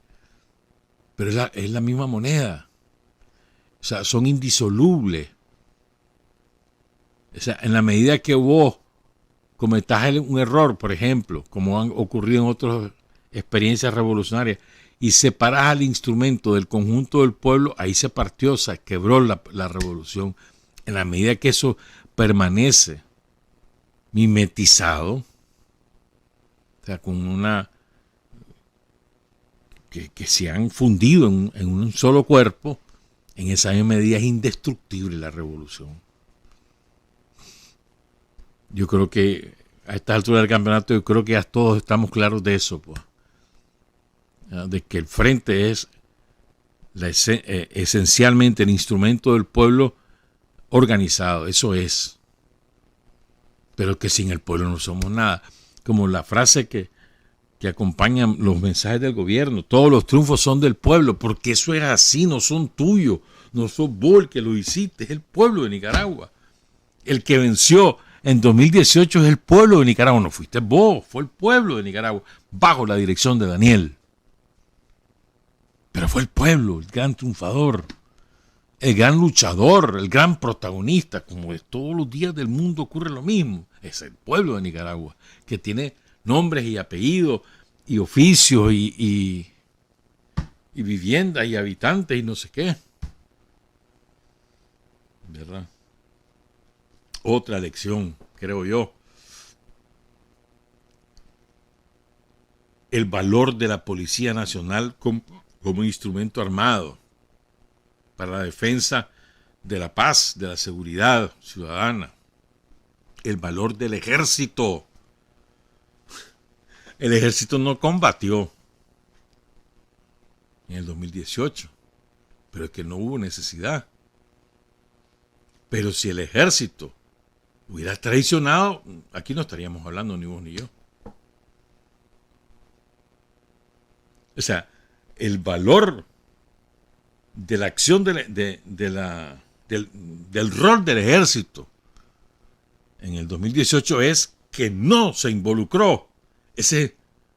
Pero es la misma moneda. O sea, son indisolubles. O sea, en la medida que vos cometas un error, por ejemplo, como han ocurrido en otras experiencias revolucionarias, y separás al instrumento del conjunto del pueblo, ahí se partió, se quebró la revolución. En la medida que eso permanece mimetizado, o sea, con una que se han fundido en un solo cuerpo, en esa misma medida es indestructible la revolución. Yo creo que a esta altura del campeonato, yo creo que ya todos estamos claros de eso, pues. De que el frente es esencialmente el instrumento del pueblo organizado, eso es. Pero que sin el pueblo no somos nada. Como la frase que acompañan los mensajes del gobierno, todos los triunfos son del pueblo, porque eso es así, no son tuyos, no sos vos el que lo hiciste, es el pueblo de Nicaragua. El que venció en 2018 es el pueblo de Nicaragua, no fuiste vos, fue el pueblo de Nicaragua, bajo la dirección de Daniel. Pero fue el pueblo, el gran triunfador, el gran luchador, el gran protagonista, como todos los días del mundo ocurre lo mismo. Es el pueblo de Nicaragua, que tiene nombres y apellidos y oficios y viviendas y habitantes y no sé qué. ¿Verdad? Otra lección, creo yo. El valor de la Policía Nacional como instrumento armado para la defensa de la paz, de la seguridad ciudadana. El valor del ejército. El ejército no combatió en el 2018, pero es que no hubo necesidad. Pero si el ejército hubiera traicionado, aquí no estaríamos hablando ni vos ni yo. O sea, el valor de la acción del rol del ejército en el 2018 es que no se involucró.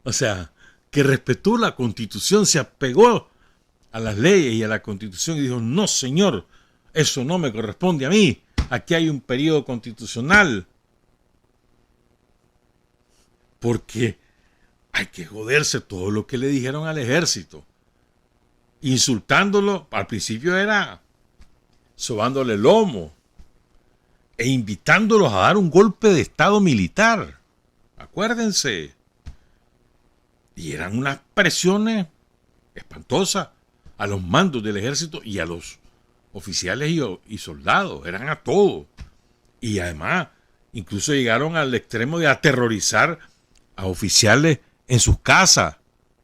O sea, que respetó la Constitución, se apegó a las leyes y a la Constitución y dijo, no señor, eso no me corresponde a mí. Aquí hay un periodo constitucional. Porque hay que joderse todo lo que le dijeron al ejército. Insultándolo, al principio era sobándole el lomo e invitándolos a dar un golpe de estado militar. Acuérdense. Y eran unas presiones espantosas a los mandos del ejército y a los oficiales y soldados. Eran a todos. Y además, incluso llegaron al extremo de aterrorizar a oficiales en sus casas.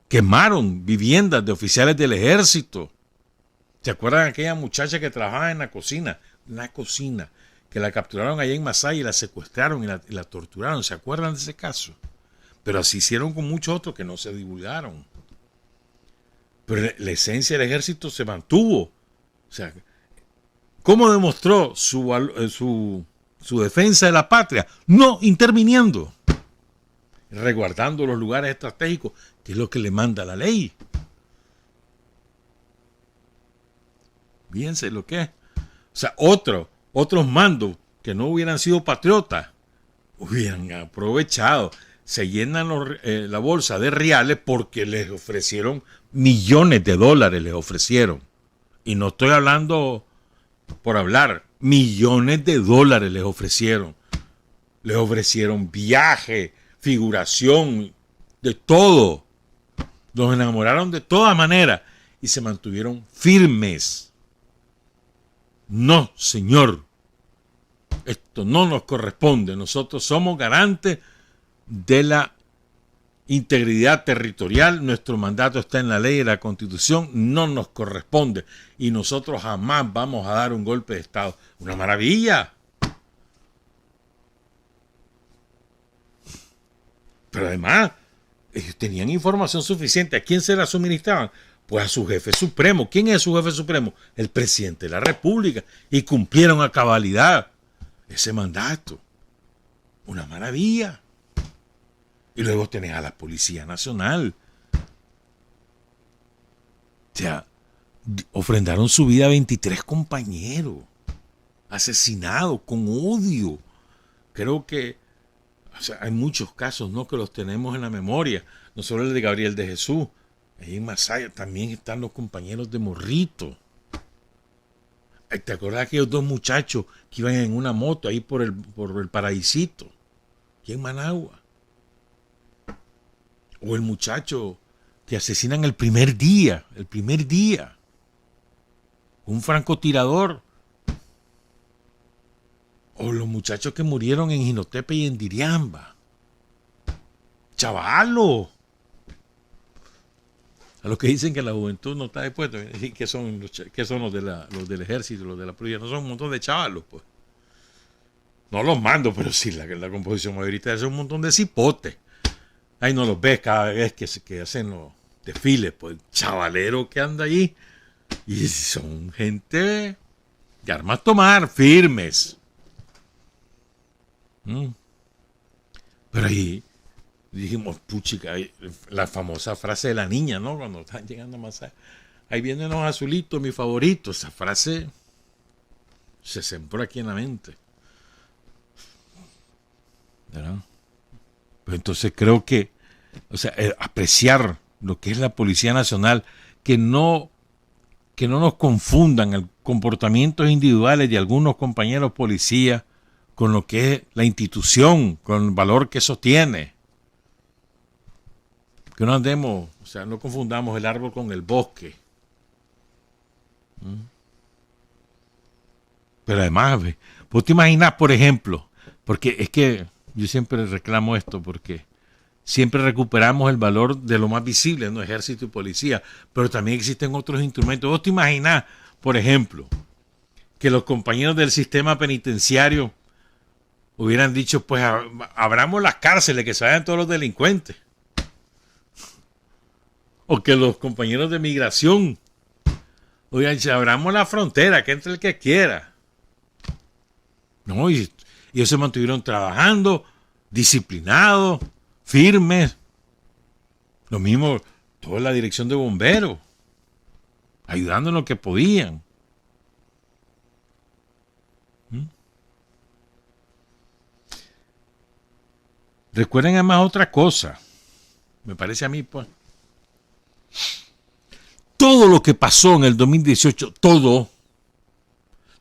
Quemaron viviendas de oficiales del ejército. ¿Se acuerdan de aquella muchacha que trabajaba en la cocina? Una cocina, que la capturaron allá en Masaya y la secuestraron y la torturaron. ¿Se acuerdan de ese caso? Pero así hicieron con muchos otros que no se divulgaron. Pero la esencia del ejército se mantuvo. O sea, ¿cómo demostró su defensa de la patria? No interviniendo. Resguardando los lugares estratégicos, que es lo que le manda la ley. Fíjense lo que es. O sea, otros mandos que no hubieran sido patriotas, hubieran aprovechado. Se llenan la bolsa de reales porque les ofrecieron millones de dólares, les ofrecieron. Y no estoy hablando por hablar, millones de dólares les ofrecieron. Les ofrecieron viaje, figuración, de todo. Los enamoraron de todas maneras y se mantuvieron firmes. No, señor, esto no nos corresponde. Nosotros somos garantes de la integridad territorial. Nuestro mandato está en la ley y la Constitución. No nos corresponde. Y nosotros jamás vamos a dar un golpe de Estado. Una maravilla. Pero además, ellos tenían información suficiente. ¿A quién se la suministraban? Pues a su jefe supremo. ¿Quién es su jefe supremo? El presidente de la República. Y cumplieron a cabalidad ese mandato. Una maravilla. Y luego tenés a la Policía Nacional. O sea, ofrendaron su vida a 23 compañeros. Asesinados con odio. Creo que hay muchos casos, ¿no?, que los tenemos en la memoria. No solo el de Gabriel de Jesús. Ahí en Masaya también están los compañeros de Morrito. ¿Te acordás de aquellos dos muchachos que iban en una moto ahí por el Paraísito? Aquí en Managua. O el muchacho que asesinan el primer día. Un francotirador. O los muchachos que murieron en Jinotepe y en Diriamba. ¡Chavalos! A los que dicen que la juventud no está dispuesta, ¿qué son los del ejército, los de la policía? No son un montón de chavalos, pues. No los mando, pero sí, la composición mayoritaria es un montón de cipotes. Ahí no los ves cada vez que hacen los desfiles, pues, chavalero que anda allí. Y son gente de armas tomar, firmes. Pero ahí dijimos, puchica, la famosa frase de la niña, ¿no? Cuando están llegando a Masaya. Ahí vienen los azulitos, mi favorito. Esa frase se sembró aquí en la mente. ¿Verdad? Pero entonces creo que, apreciar lo que es la Policía Nacional, que no nos confundan el comportamientos individuales de algunos compañeros policías con lo que es la institución, con el valor que eso tiene. Que no andemos, no confundamos el árbol con el bosque. Pero además, vos te imaginas, por ejemplo, porque es que yo siempre reclamo esto, porque siempre recuperamos el valor de lo más visible, ¿no? Ejército y policía, pero también existen otros instrumentos. Vos te imaginas, por ejemplo, que los compañeros del sistema penitenciario hubieran dicho, pues abramos las cárceles, que se vayan todos los delincuentes. O que los compañeros de migración hubieran dicho, abramos la frontera, que entre el que quiera. No, y ellos se mantuvieron trabajando, disciplinados, firmes. Lo mismo, toda la dirección de bomberos, ayudando en lo que podían. Recuerden además otra cosa, me parece a mí, pues. Todo lo que pasó en el 2018, todos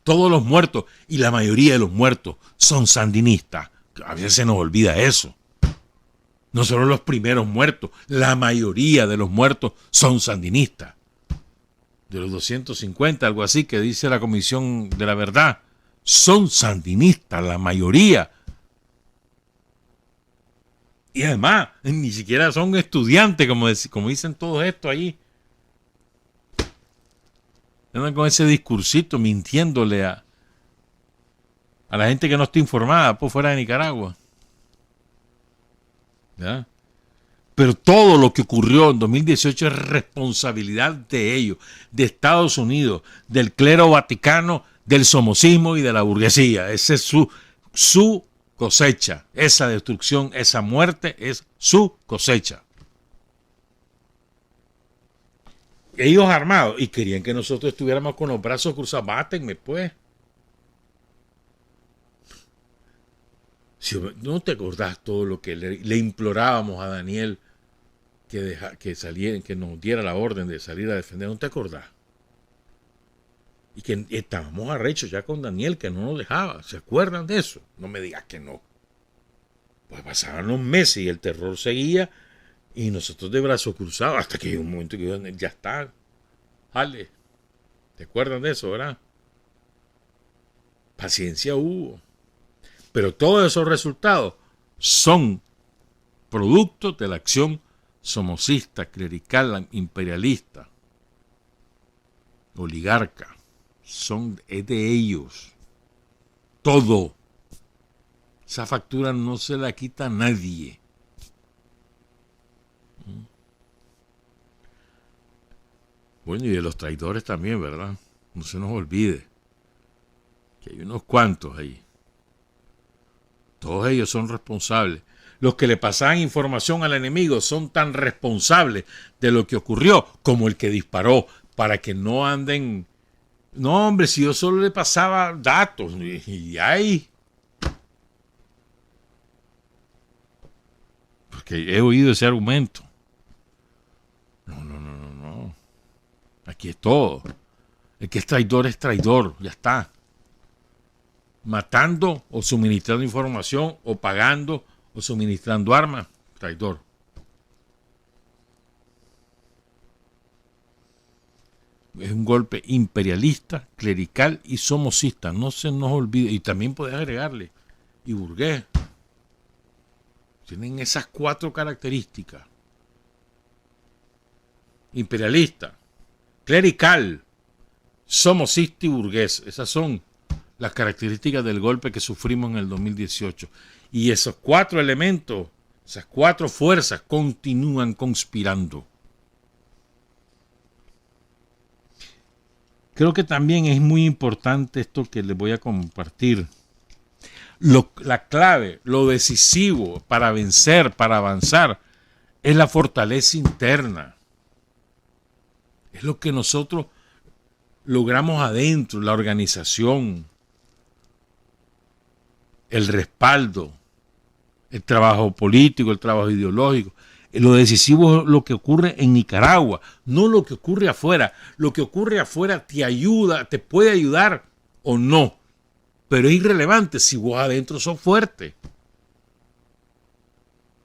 los muertos, y la mayoría de los muertos son sandinistas. A veces se nos olvida eso. No solo los primeros muertos, la mayoría de los muertos son sandinistas. De los 250, algo así, que dice la Comisión de la Verdad, son sandinistas, la mayoría. Y además, ni siquiera son estudiantes, como dicen todos estos allí. Andan con ese discursito mintiéndole a la gente que no está informada por fuera de Nicaragua. ¿Ya? Pero todo lo que ocurrió en 2018 es responsabilidad de ellos, de Estados Unidos, del clero vaticano, del somocismo y de la burguesía. Esa es su cosecha. Esa destrucción, esa muerte es su cosecha. Ellos armados y querían que nosotros estuviéramos con los brazos cruzados. Mátenme, pues. Si no te acordás todo lo que le implorábamos a Daniel que saliera, que nos diera la orden de salir a defender, ¿no te acordás? Y que estábamos arrechos ya con Daniel, que no nos dejaba. ¿Se acuerdan de eso? No me digas que no. Pues pasaban los meses y el terror seguía y nosotros de brazos cruzados hasta que hay un momento que ya está. Jale. ¿Te acuerdan de eso, verdad? Paciencia hubo. Pero todos esos resultados son productos de la acción somocista, clerical, imperialista, oligarca. Es de ellos. Todo. Esa factura no se la quita a nadie. Bueno, y de los traidores también, ¿verdad? No se nos olvide que hay unos cuantos ahí. Todos ellos son responsables. Los que le pasaban información al enemigo son tan responsables de lo que ocurrió como el que disparó, para que no anden. No, hombre, si yo solo le pasaba datos y ahí. Porque he oído ese argumento. No. Aquí es todo. El que es traidor, ya está. Matando o suministrando información o pagando o suministrando armas, traidor. Es un golpe imperialista, clerical y somocista. No se nos olvide. Y también puedes agregarle. Y burgués. Tienen esas 4 características. Imperialista, clerical, somocista y burgués. Esas son las características del golpe que sufrimos en el 2018. Y esos 4 elementos, esas 4 fuerzas continúan conspirando. Creo que también es muy importante esto que les voy a compartir. La clave, lo decisivo para vencer, para avanzar, es la fortaleza interna. Es lo que nosotros logramos adentro, la organización, el respaldo, el trabajo político, el trabajo ideológico. Lo decisivo es lo que ocurre en Nicaragua, no lo que ocurre afuera. Lo que ocurre afuera te ayuda, te puede ayudar o no, pero es irrelevante si vos adentro sos fuerte.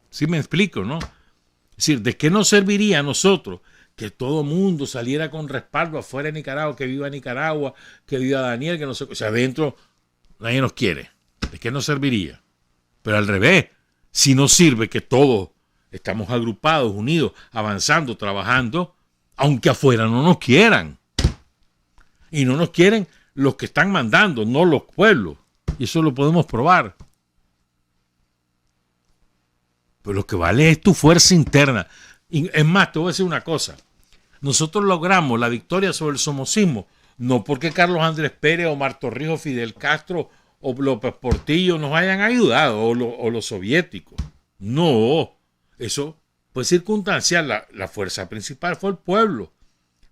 ¿Sí me explico, no? Es decir, ¿de qué nos serviría a nosotros que todo mundo saliera con respaldo afuera de Nicaragua, que viva Nicaragua, que viva Daniel, que no sé, o sea, adentro nadie nos quiere? ¿De qué nos serviría? Pero al revés, si nos sirve que todos estamos agrupados, unidos, avanzando, trabajando, aunque afuera no nos quieran. Y no nos quieren los que están mandando, no los pueblos. Y eso lo podemos probar. Pero lo que vale es tu fuerza interna. Y es más, te voy a decir una cosa. Nosotros logramos la victoria sobre el somocismo, no porque Carlos Andrés Pérez, Omar Torrijos, Fidel Castro o López Portillo nos hayan ayudado, o los soviéticos. No, eso fue circunstancial. La fuerza principal fue el pueblo,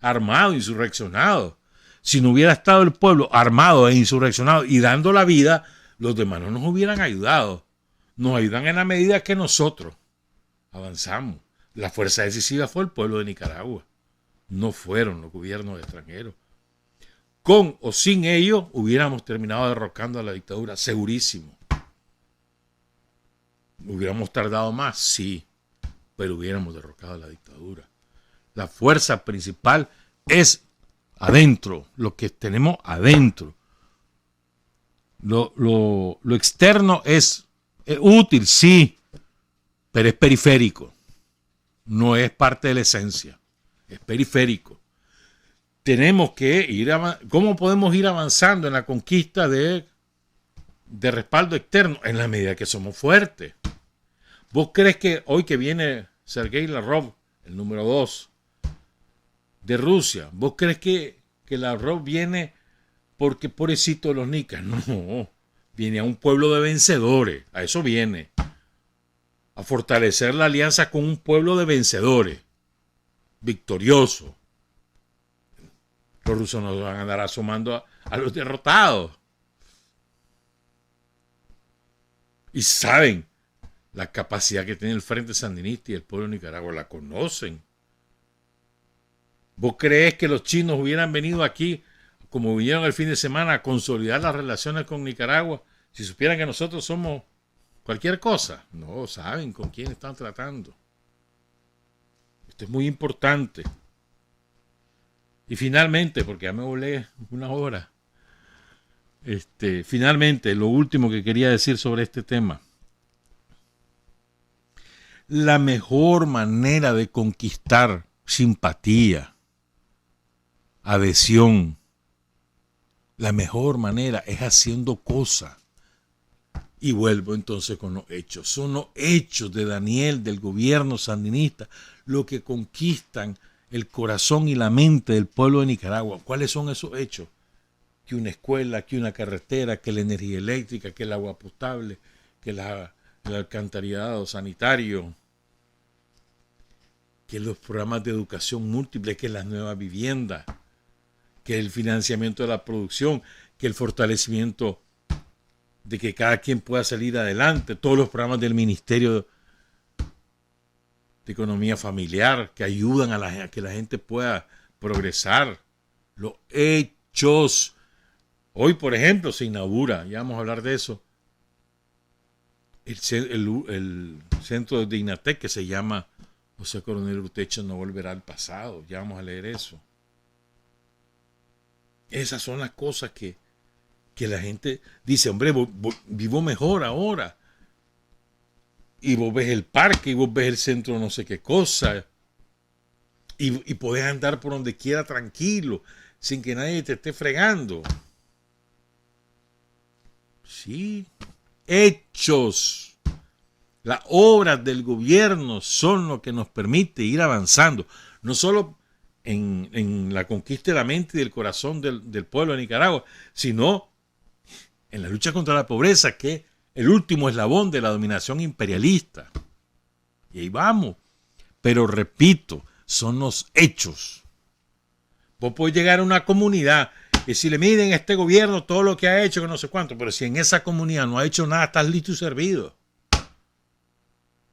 armado, insurreccionado. Si no hubiera estado el pueblo armado e insurreccionado y dando la vida, los demás no nos hubieran ayudado. Nos ayudan en la medida que nosotros avanzamos. La fuerza decisiva fue el pueblo de Nicaragua. No fueron los gobiernos extranjeros. Con o sin ellos hubiéramos terminado derrocando a la dictadura, segurísimo. ¿Hubiéramos tardado más? Sí, pero hubiéramos derrocado a la dictadura. La fuerza principal es adentro, lo que tenemos adentro. Lo externo es útil, sí, pero es periférico. No es parte de la esencia, es periférico. Tenemos que ir ¿cómo podemos ir avanzando en la conquista de respaldo externo? En la medida que somos fuertes. ¿Vos crees que hoy que viene Sergei Lavrov, el número 2 de Rusia, vos crees que Lavrov viene porque pobrecito los nicas? No, viene a un pueblo de vencedores, a eso viene. A fortalecer la alianza con un pueblo de vencedores, victorioso. Los rusos no van a andar asomando a los derrotados. Y saben la capacidad que tiene el Frente Sandinista y el pueblo de Nicaragua, la conocen. ¿Vos creés que los chinos hubieran venido aquí, como vinieron el fin de semana, a consolidar las relaciones con Nicaragua, si supieran que nosotros somos cualquier cosa? No, saben con quién están tratando. Esto es muy importante. Y finalmente, porque ya me volé una hora, finalmente, lo último que quería decir sobre este tema. La mejor manera de conquistar simpatía, adhesión, la mejor manera es haciendo cosas. Y vuelvo entonces con los hechos. Son los hechos de Daniel, del gobierno sandinista, lo que conquistan el corazón y la mente del pueblo de Nicaragua. ¿Cuáles son esos hechos? Que una escuela, que una carretera, que la energía eléctrica, que el agua potable, que el alcantarillado sanitario, que los programas de educación múltiple, que las nuevas viviendas, que el financiamiento de la producción, que el fortalecimiento de que cada quien pueda salir adelante, todos los programas del Ministerio de Economía Familiar que ayudan a que la gente pueda progresar. Los hechos. Hoy, por ejemplo, se inaugura, ya vamos a hablar de eso, el centro de INATEC que se llama José Coronel Urtecho no volverá al pasado. Ya vamos a leer eso. Esas son las cosas que la gente dice, hombre, vivo mejor ahora. Y vos ves el parque, y vos ves el centro no sé qué cosa. Y podés andar por donde quiera tranquilo, sin que nadie te esté fregando. Sí. Hechos. Las obras del gobierno son lo que nos permite ir avanzando. No solo en la conquista de la mente y del corazón del pueblo de Nicaragua, sino en la lucha contra la pobreza, que es el último eslabón de la dominación imperialista. Y ahí vamos. Pero repito, son los hechos. Vos podés llegar a una comunidad y si le miden a este gobierno todo lo que ha hecho, que no sé cuánto, pero si en esa comunidad no ha hecho nada, estás listo y servido.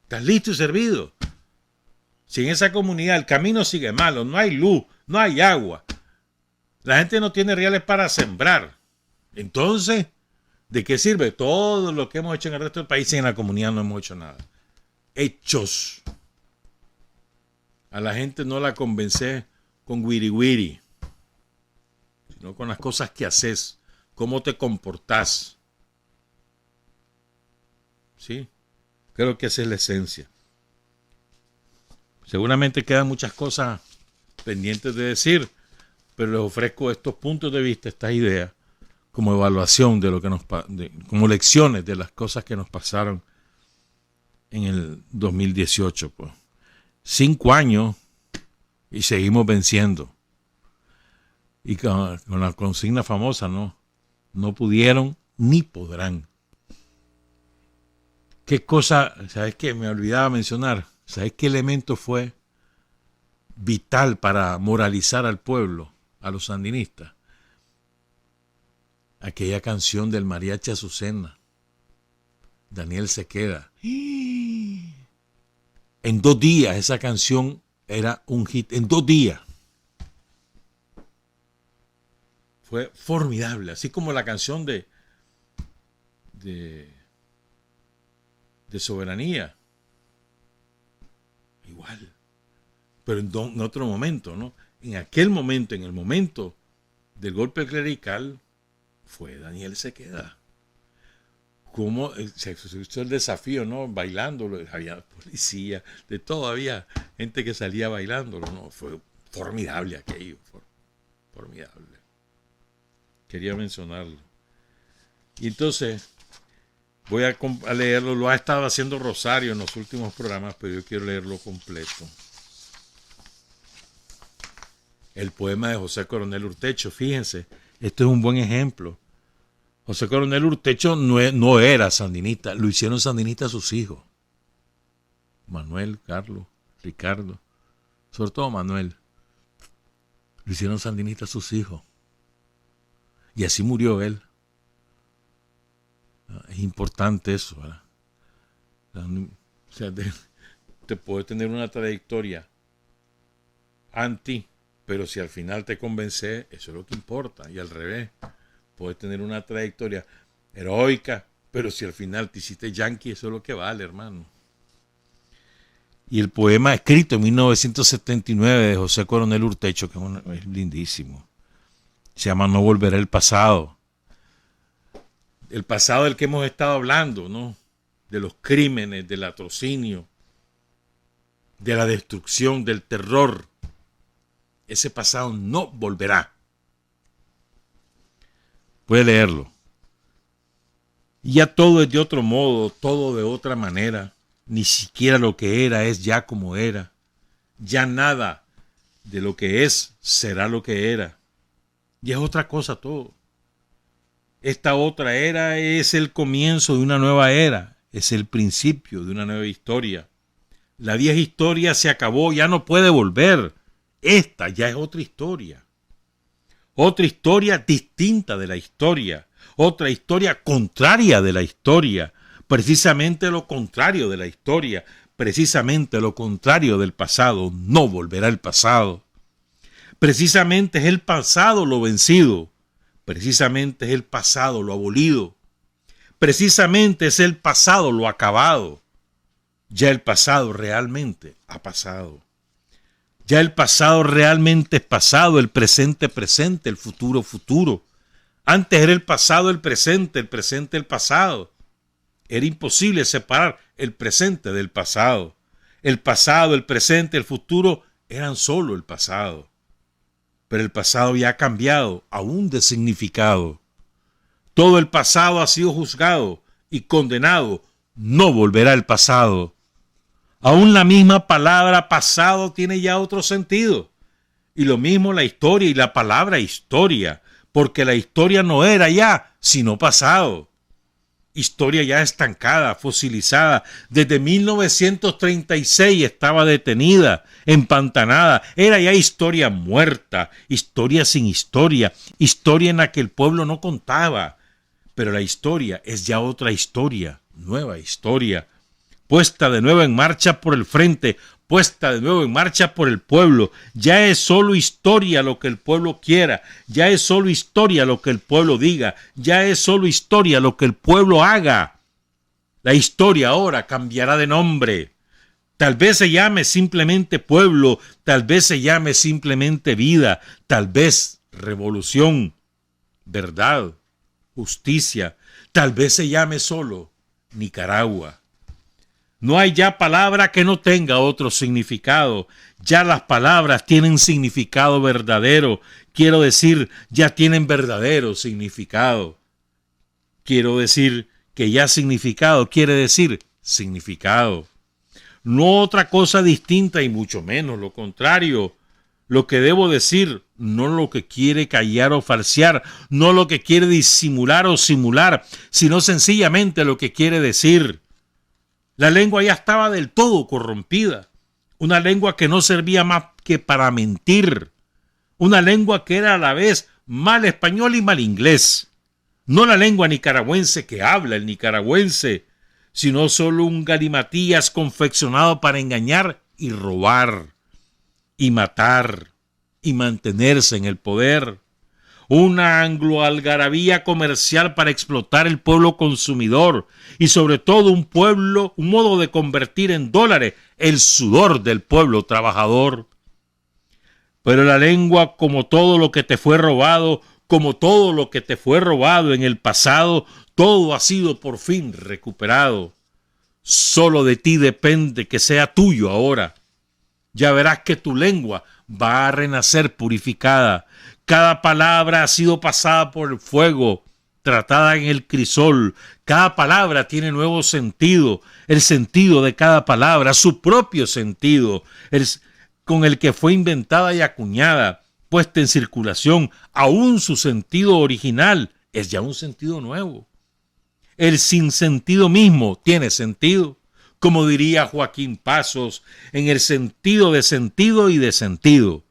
Estás listo y servido. Si en esa comunidad el camino sigue malo, no hay luz, no hay agua, la gente no tiene reales para sembrar, entonces, ¿de qué sirve todo lo que hemos hecho en el resto del país si en la comunidad no hemos hecho nada? Hechos. A la gente no la convence con wiri wiri, sino con las cosas que haces, cómo te comportás. ¿Sí? Creo que esa es la esencia. Seguramente quedan muchas cosas pendientes de decir, pero les ofrezco estos puntos de vista, estas ideas, como evaluación de lo que como lecciones de las cosas que nos pasaron en el 2018. Pues. 5 años y seguimos venciendo. Y con la consigna famosa, no pudieron ni podrán. ¿Qué cosa, sabes qué? Me olvidaba mencionar. ¿Sabes qué elemento fue vital para moralizar al pueblo, a los sandinistas? Aquella canción del mariachi Azucena. Daniel se queda. En 2 días esa canción era un hit. En 2 días. Fue formidable. Así como la canción de Soberanía. Igual. Pero en otro momento, ¿no? En aquel momento, en el momento del golpe clerical, fue Daniel se queda. Cómo se hizo el desafío, ¿no? Bailándolo, había policía, de todo, había gente que salía bailándolo, ¿no? Fue formidable aquello, formidable. Quería mencionarlo. Y entonces, voy a leerlo, lo ha estado haciendo Rosario en los últimos programas, pero yo quiero leerlo completo. El poema de José Coronel Urtecho, fíjense, esto es un buen ejemplo. José Coronel Urtecho no era sandinista, lo hicieron sandinista sus hijos. Manuel, Carlos, Ricardo, sobre todo Manuel. Lo hicieron sandinista sus hijos. Y así murió él. Es importante eso, ¿verdad? O sea, te puede tener una trayectoria anti, pero si al final te convence, eso es lo que importa. Y al revés, puedes tener una trayectoria heroica, pero si al final te hiciste yanqui, eso es lo que vale, hermano. Y el poema escrito en 1979 de José Coronel Urtecho, que es lindísimo, se llama No volverá el pasado. El pasado del que hemos estado hablando, ¿no? De los crímenes, del latrocinio, de la destrucción, del terror. Ese pasado no volverá. Puede leerlo. Y ya todo es de otro modo, todo de otra manera. Ni siquiera lo que era es ya como era. Ya nada de lo que es será lo que era. Y es otra cosa todo. Esta otra era es el comienzo de una nueva era. Es el principio de una nueva historia. La vieja historia se acabó, ya no puede volver. Esta ya es otra historia. Otra historia distinta de la historia. Otra historia contraria de la historia. Precisamente lo contrario de la historia. Precisamente lo contrario del pasado. No volverá el pasado. Precisamente es el pasado lo vencido. Precisamente es el pasado lo abolido. Precisamente es el pasado lo acabado. Ya el pasado realmente ha pasado. Ya el pasado realmente es pasado, el presente presente, el futuro futuro. Antes era el pasado el presente el pasado. Era imposible separar el presente del pasado. El pasado, el presente, el futuro eran solo el pasado. Pero el pasado ya ha cambiado, aún de significado. Todo el pasado ha sido juzgado y condenado. No volverá el pasado. Aún la misma palabra pasado tiene ya otro sentido. Y lo mismo la historia y la palabra historia, porque la historia no era ya, sino pasado. Historia ya estancada, fosilizada. Desde 1936 estaba detenida, empantanada. Era ya historia muerta, historia sin historia, historia en la que el pueblo no contaba. Pero la historia es ya otra historia, nueva historia. Puesta de nuevo en marcha por el frente, puesta de nuevo en marcha por el pueblo. Ya es solo historia lo que el pueblo quiera, ya es solo historia lo que el pueblo diga, ya es solo historia lo que el pueblo haga. La historia ahora cambiará de nombre. Tal vez se llame simplemente pueblo, tal vez se llame simplemente vida, tal vez revolución, verdad, justicia, tal vez se llame solo Nicaragua. No hay ya palabra que no tenga otro significado. Ya las palabras tienen significado verdadero. Quiero decir, ya tienen verdadero significado. Quiero decir que ya significado quiere decir significado. No otra cosa distinta y mucho menos lo contrario. Lo que debo decir, no lo que quiere callar o falsear, no lo que quiere disimular o simular, sino sencillamente lo que quiere decir. La lengua ya estaba del todo corrompida, una lengua que no servía más que para mentir, una lengua que era a la vez mal español y mal inglés, no la lengua nicaragüense que habla el nicaragüense, sino solo un galimatías confeccionado para engañar y robar, y matar, y mantenerse en el poder. Una angloalgarabía comercial para explotar el pueblo consumidor y sobre todo un modo de convertir en dólares el sudor del pueblo trabajador. Pero la lengua, como todo lo que te fue robado, como todo lo que te fue robado en el pasado, todo ha sido por fin recuperado. Solo de ti depende que sea tuyo ahora. Ya verás que tu lengua va a renacer purificada. Cada palabra ha sido pasada por el fuego, tratada en el crisol. Cada palabra tiene nuevo sentido. El sentido de cada palabra, su propio sentido, con el que fue inventada y acuñada, puesta en circulación. Aún su sentido original es ya un sentido nuevo. El sinsentido mismo tiene sentido. Como diría Joaquín Pasos, en el sentido de sentido y de sentido.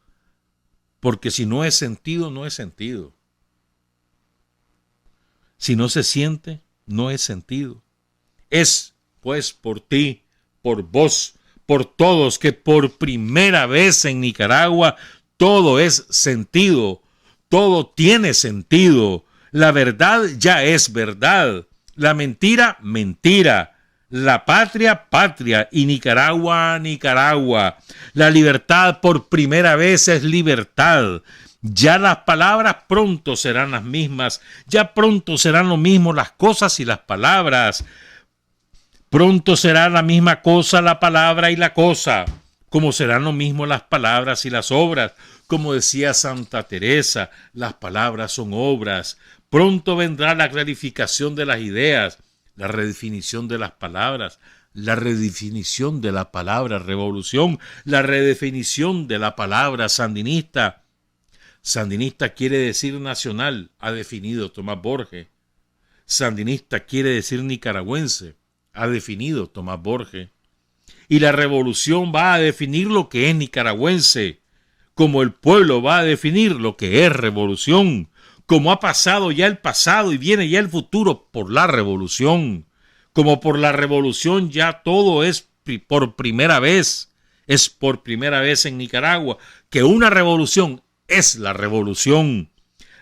Porque si no es sentido, no es sentido. Si no se siente, no es sentido. Es pues por ti, por vos, por todos, que por primera vez en Nicaragua todo es sentido, todo tiene sentido. La verdad ya es verdad, la mentira, mentira. La patria, patria, y Nicaragua, Nicaragua. La libertad por primera vez es libertad. Ya las palabras pronto serán las mismas, ya pronto serán lo mismo las cosas y las palabras. Pronto será la misma cosa la palabra y la cosa, como serán lo mismo las palabras y las obras. Como decía Santa Teresa, las palabras son obras. Pronto vendrá la clarificación de las ideas, la redefinición de las palabras, la redefinición de la palabra revolución, la redefinición de la palabra sandinista. Sandinista quiere decir nacional, ha definido Tomás Borges. Sandinista quiere decir nicaragüense, ha definido Tomás Borges. Y la revolución va a definir lo que es nicaragüense, como el pueblo va a definir lo que es revolución, como ha pasado ya el pasado y viene ya el futuro por la revolución, como por la revolución ya todo es por primera vez, es por primera vez en Nicaragua, que una revolución es la revolución,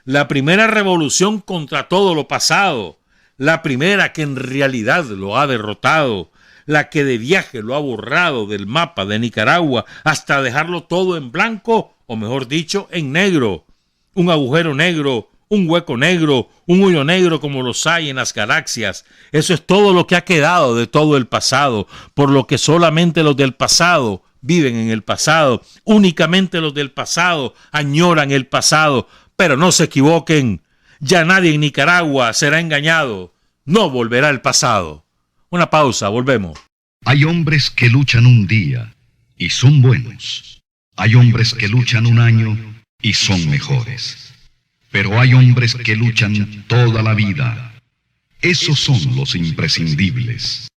la primera revolución contra todo lo pasado, la primera que en realidad lo ha derrotado, la que de viaje lo ha borrado del mapa de Nicaragua hasta dejarlo todo en blanco, o mejor dicho, en negro, un agujero negro, un hueco negro, un hoyo negro como los hay en las galaxias. Eso es todo lo que ha quedado de todo el pasado, por lo que solamente los del pasado viven en el pasado, únicamente los del pasado añoran el pasado, pero no se equivoquen, ya nadie en Nicaragua será engañado, no volverá el pasado. Una pausa, volvemos. Hay hombres que luchan un día y son buenos. Hay hombres que luchan un año y son mejores. Pero hay hombres que luchan toda la vida. Esos son los imprescindibles.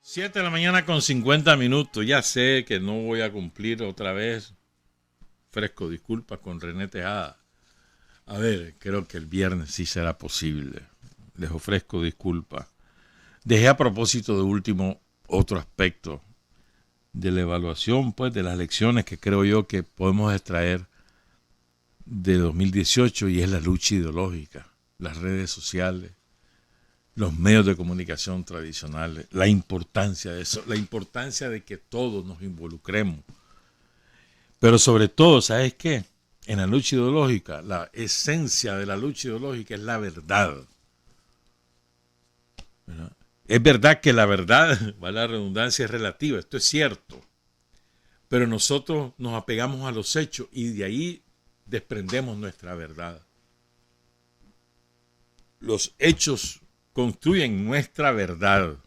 7 de la mañana con 50 minutos. Ya sé que no voy a cumplir otra vez. Ofrezco disculpas con René Tejada. A ver, creo que el viernes sí será posible. Les ofrezco disculpas. Dejé a propósito de último otro aspecto de la evaluación, pues, de las lecciones que creo yo que podemos extraer de 2018, y es la lucha ideológica, las redes sociales, los medios de comunicación tradicionales, la importancia de eso, la importancia de que todos nos involucremos. Pero sobre todo, ¿sabes qué? En la lucha ideológica, la esencia de la lucha ideológica es la verdad. ¿Verdad? Es verdad que la verdad, vale la redundancia, es relativa, esto es cierto. Pero nosotros nos apegamos a los hechos y de ahí desprendemos nuestra verdad. Los hechos construyen nuestra verdad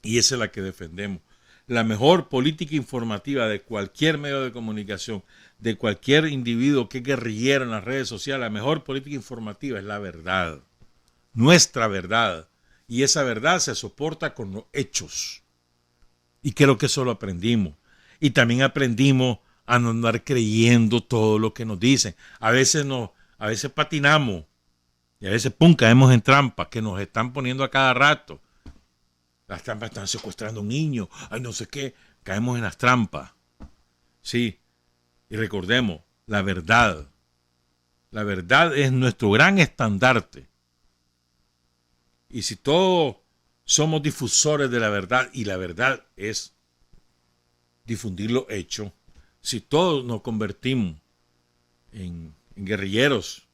y esa es la que defendemos. La mejor política informativa de cualquier medio de comunicación, de cualquier individuo que es guerrillero en las redes sociales, la mejor política informativa es la verdad, nuestra verdad. Y esa verdad se soporta con los hechos. Y creo que eso lo aprendimos. Y también aprendimos a no andar creyendo todo lo que nos dicen. A veces patinamos y a veces caemos en trampas que nos están poniendo a cada rato. Las trampas están secuestrando a un niño, ay no sé qué, caemos en las trampas. Sí, y recordemos, la verdad es nuestro gran estandarte. Y si todos somos difusores de la verdad, y la verdad es difundir los hechos, si todos nos convertimos en guerrilleros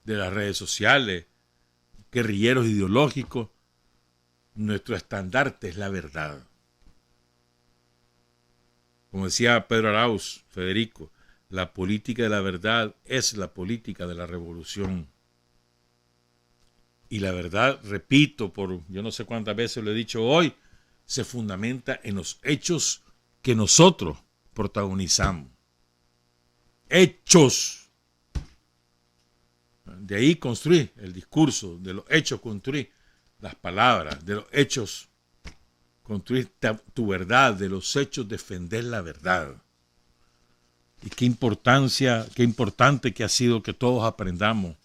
de las redes sociales, guerrilleros ideológicos, nuestro estandarte es la verdad. Como decía Pedro Arauz, Federico, la política de la verdad es la política de la revolución. Y la verdad, repito, por yo no sé cuántas veces lo he dicho hoy, se fundamenta en los hechos que nosotros protagonizamos. Hechos. De ahí construir el discurso, de los hechos construir las palabras, de los hechos construir tu verdad, de los hechos defender la verdad. Y qué importante que ha sido que todos aprendamos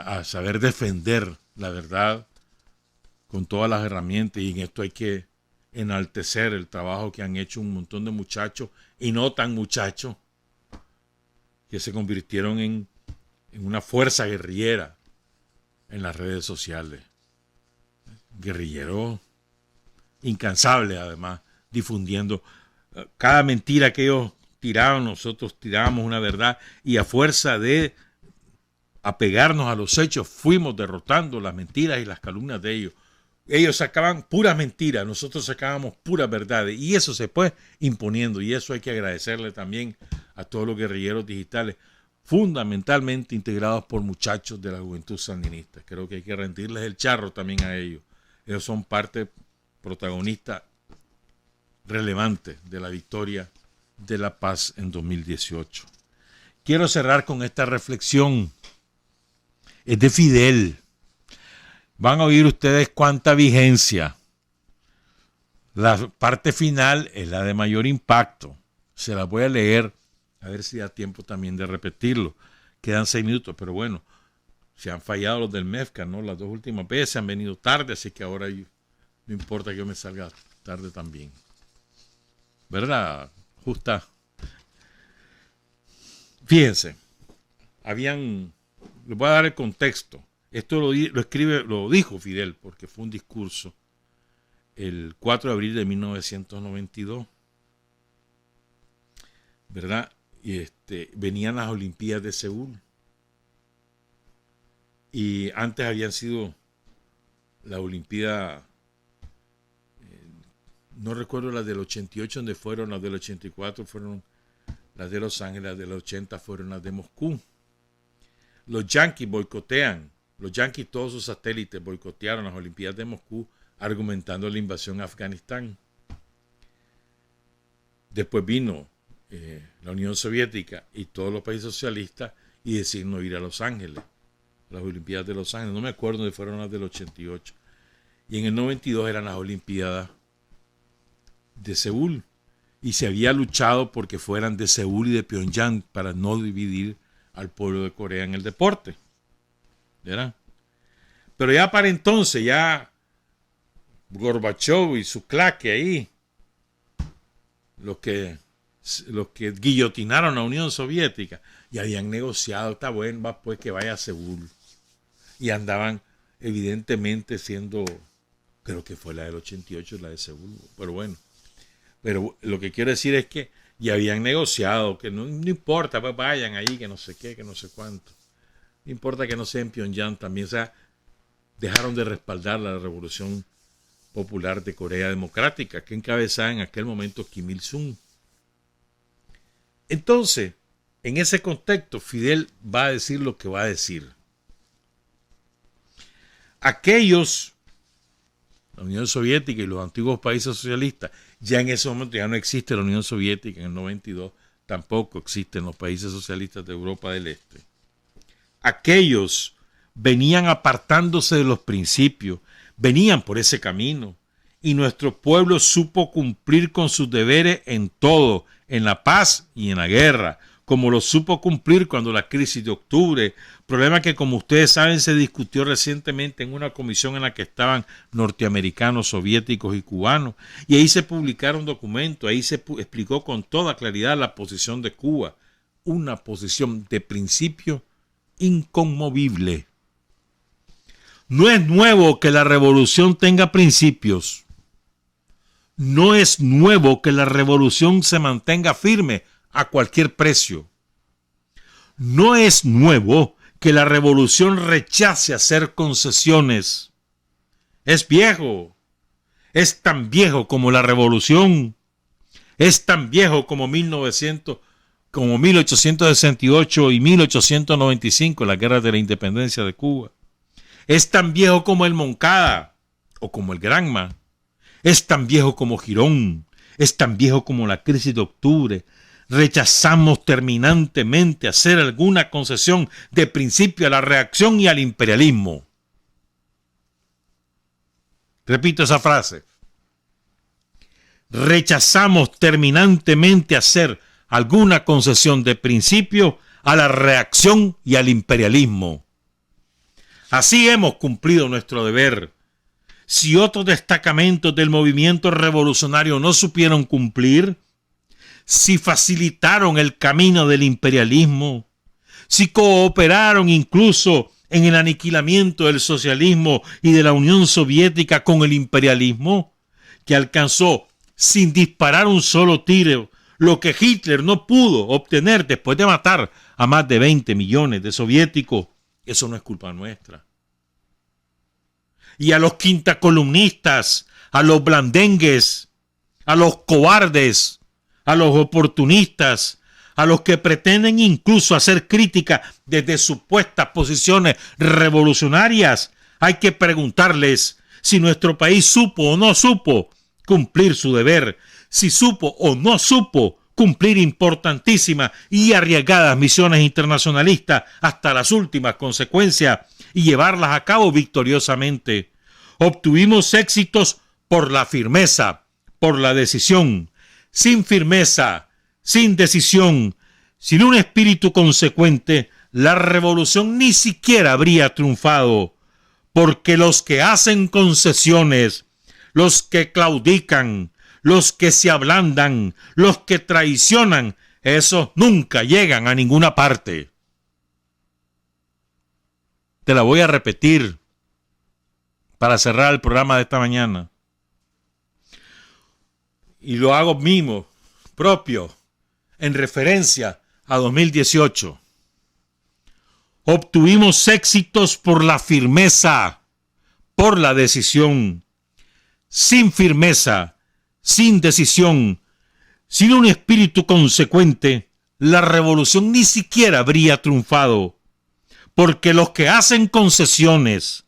a saber defender la verdad con todas las herramientas, y en esto hay que enaltecer el trabajo que han hecho un montón de muchachos y no tan muchachos que se convirtieron en una fuerza guerrillera en las redes sociales. Guerrilleros incansables, además, difundiendo cada mentira que ellos tiraban, nosotros tirábamos una verdad, y a fuerza de apegarnos a los hechos fuimos derrotando las mentiras y las calumnias de ellos. Ellos sacaban puras mentiras, nosotros sacábamos puras verdades, y eso se fue imponiendo, y eso hay que agradecerle también a todos los guerrilleros digitales, fundamentalmente integrados por muchachos de la juventud sandinista. Creo que hay que rendirles el charro también a ellos. Ellos son parte protagonista relevante de la victoria de la paz en 2018. Quiero cerrar con esta reflexión. Es de Fidel. Van a oír ustedes cuánta vigencia. La parte final es la de mayor impacto. Se la voy a leer, a ver si da tiempo también de repetirlo. Quedan 6 minutos, pero bueno, se han fallado los del MEFCA, ¿no? Las 2 últimas veces han venido tarde, así que ahora no importa que yo me salga tarde también. ¿Verdad? Justa. Fíjense, les voy a dar el contexto. Esto lo dijo Fidel, porque fue un discurso el 4 de abril de 1992, ¿verdad? Y venían las Olimpiadas de Seúl. Y antes habían sido la Olimpiada, no recuerdo las del 88 donde fueron, las del 84 fueron las de Los Ángeles, las del 80 fueron las de Moscú. Los yanquis boicotean, los yanquis, todos sus satélites boicotearon las Olimpiadas de Moscú, argumentando la invasión a Afganistán. Después vino la Unión Soviética y todos los países socialistas y decidieron no ir a Los Ángeles, las Olimpiadas de Los Ángeles. No me acuerdo dónde fueron las del 88. Y en el 92 eran las Olimpiadas de Seúl. Y se había luchado porque fueran de Seúl y de Pyongyang para no dividir al pueblo de Corea en el deporte. ¿Verdad? Pero ya para entonces, ya Gorbachov y su claque ahí, los que guillotinaron a la Unión Soviética, y habían negociado, está bueno, va pues que vaya a Seúl. Y andaban evidentemente siendo, creo que fue la del 88, la de Seúl, pero bueno. Pero lo que quiero decir es que ya habían negociado, que no importa, pues vayan ahí, que no sé qué, que no sé cuánto. No importa que no sea en Pyongyang también. O sea, dejaron de respaldar la Revolución Popular de Corea Democrática, que encabezaba en aquel momento Kim Il-sung. Entonces, en ese contexto, Fidel va a decir lo que va a decir. Aquellos, la Unión Soviética y los antiguos países socialistas, ya en ese momento ya no existe la Unión Soviética, en el 92 tampoco existen los países socialistas de Europa del Este. Aquellos venían apartándose de los principios, venían por ese camino, y nuestro pueblo supo cumplir con sus deberes en todo, en la paz y en la guerra, como lo supo cumplir cuando la crisis de octubre, problema que, como ustedes saben, se discutió recientemente en una comisión en la que estaban norteamericanos, soviéticos y cubanos, y ahí se publicaron documentos, ahí se explicó con toda claridad la posición de Cuba, una posición de principio inconmovible. No es nuevo que la revolución tenga principios. No es nuevo que la revolución se mantenga firme a cualquier precio. No es nuevo que la revolución rechace hacer concesiones. Es viejo. Es tan viejo como la revolución. Es tan viejo como 1868 y 1895, las guerras de la independencia de Cuba. Es tan viejo como el Moncada o como el Granma. Es tan viejo como Girón. Es tan viejo como la crisis de octubre. Rechazamos terminantemente hacer alguna concesión de principio a la reacción y al imperialismo. Repito esa frase. Rechazamos terminantemente hacer alguna concesión de principio a la reacción y al imperialismo. Así hemos cumplido nuestro deber. si otros destacamentos del movimiento revolucionario no supieron cumplir, si facilitaron el camino del imperialismo, si cooperaron incluso en el aniquilamiento del socialismo y de la Unión Soviética con el imperialismo, que alcanzó sin disparar un solo tiro lo que Hitler no pudo obtener después de matar a más de 20 millones de soviéticos. Eso no es culpa nuestra. Y a los quintacolumnistas, a los blandengues, a los cobardes, a los oportunistas, a los que pretenden incluso hacer crítica desde supuestas posiciones revolucionarias, hay que preguntarles si nuestro país supo o no supo cumplir su deber, si supo o no supo cumplir importantísimas y arriesgadas misiones internacionalistas hasta las últimas consecuencias y llevarlas a cabo victoriosamente. Obtuvimos éxitos por la firmeza, por la decisión. Sin firmeza, sin decisión, sin un espíritu consecuente, la revolución ni siquiera habría triunfado, porque los que hacen concesiones, los que claudican, los que se ablandan, los que traicionan, esos nunca llegan a ninguna parte. Te la voy a repetir para cerrar el programa de esta mañana. Y lo hago mismo, propio, en referencia a 2018. Obtuvimos éxitos por la firmeza, por la decisión. Sin firmeza, sin decisión, sin un espíritu consecuente, la revolución ni siquiera habría triunfado, porque los que hacen concesiones,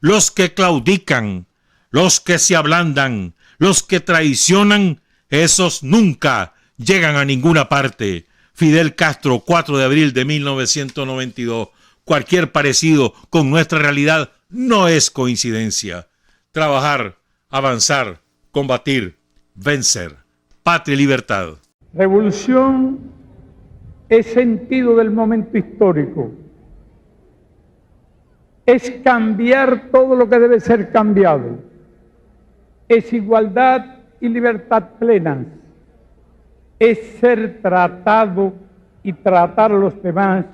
los que claudican, los que se ablandan, los que traicionan, esos nunca llegan a ninguna parte. Fidel Castro, 4 de abril de 1992. Cualquier parecido con nuestra realidad no es coincidencia. Trabajar, avanzar, combatir, vencer. Patria y libertad. Revolución es sentido del momento histórico. Es cambiar todo lo que debe ser cambiado. Es igualdad y libertad plenas. Es ser tratado y tratar a los demás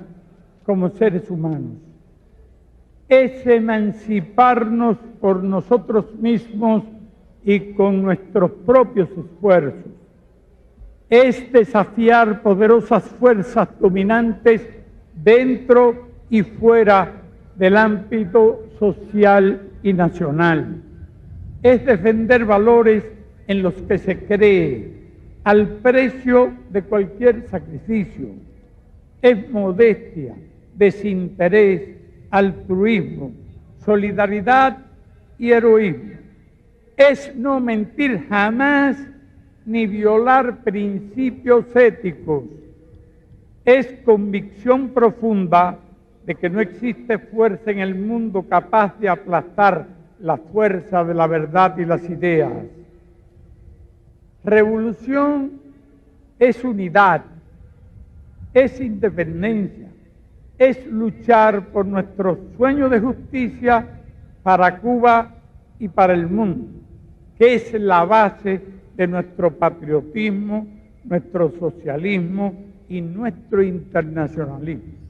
como seres humanos. Es emanciparnos por nosotros mismos y con nuestros propios esfuerzos. Es desafiar poderosas fuerzas dominantes dentro y fuera del ámbito social y nacional. Es defender valores en los que se cree, al precio de cualquier sacrificio. Es modestia, desinterés, altruismo, solidaridad y heroísmo. Es no mentir jamás ni violar principios éticos. Es convicción profunda de que no existe fuerza en el mundo capaz de aplastar la fuerza de la verdad y las ideas. Revolución es unidad, es independencia, es luchar por nuestro sueño de justicia para Cuba y para el mundo, que es la base de nuestro patriotismo, nuestro socialismo y nuestro internacionalismo.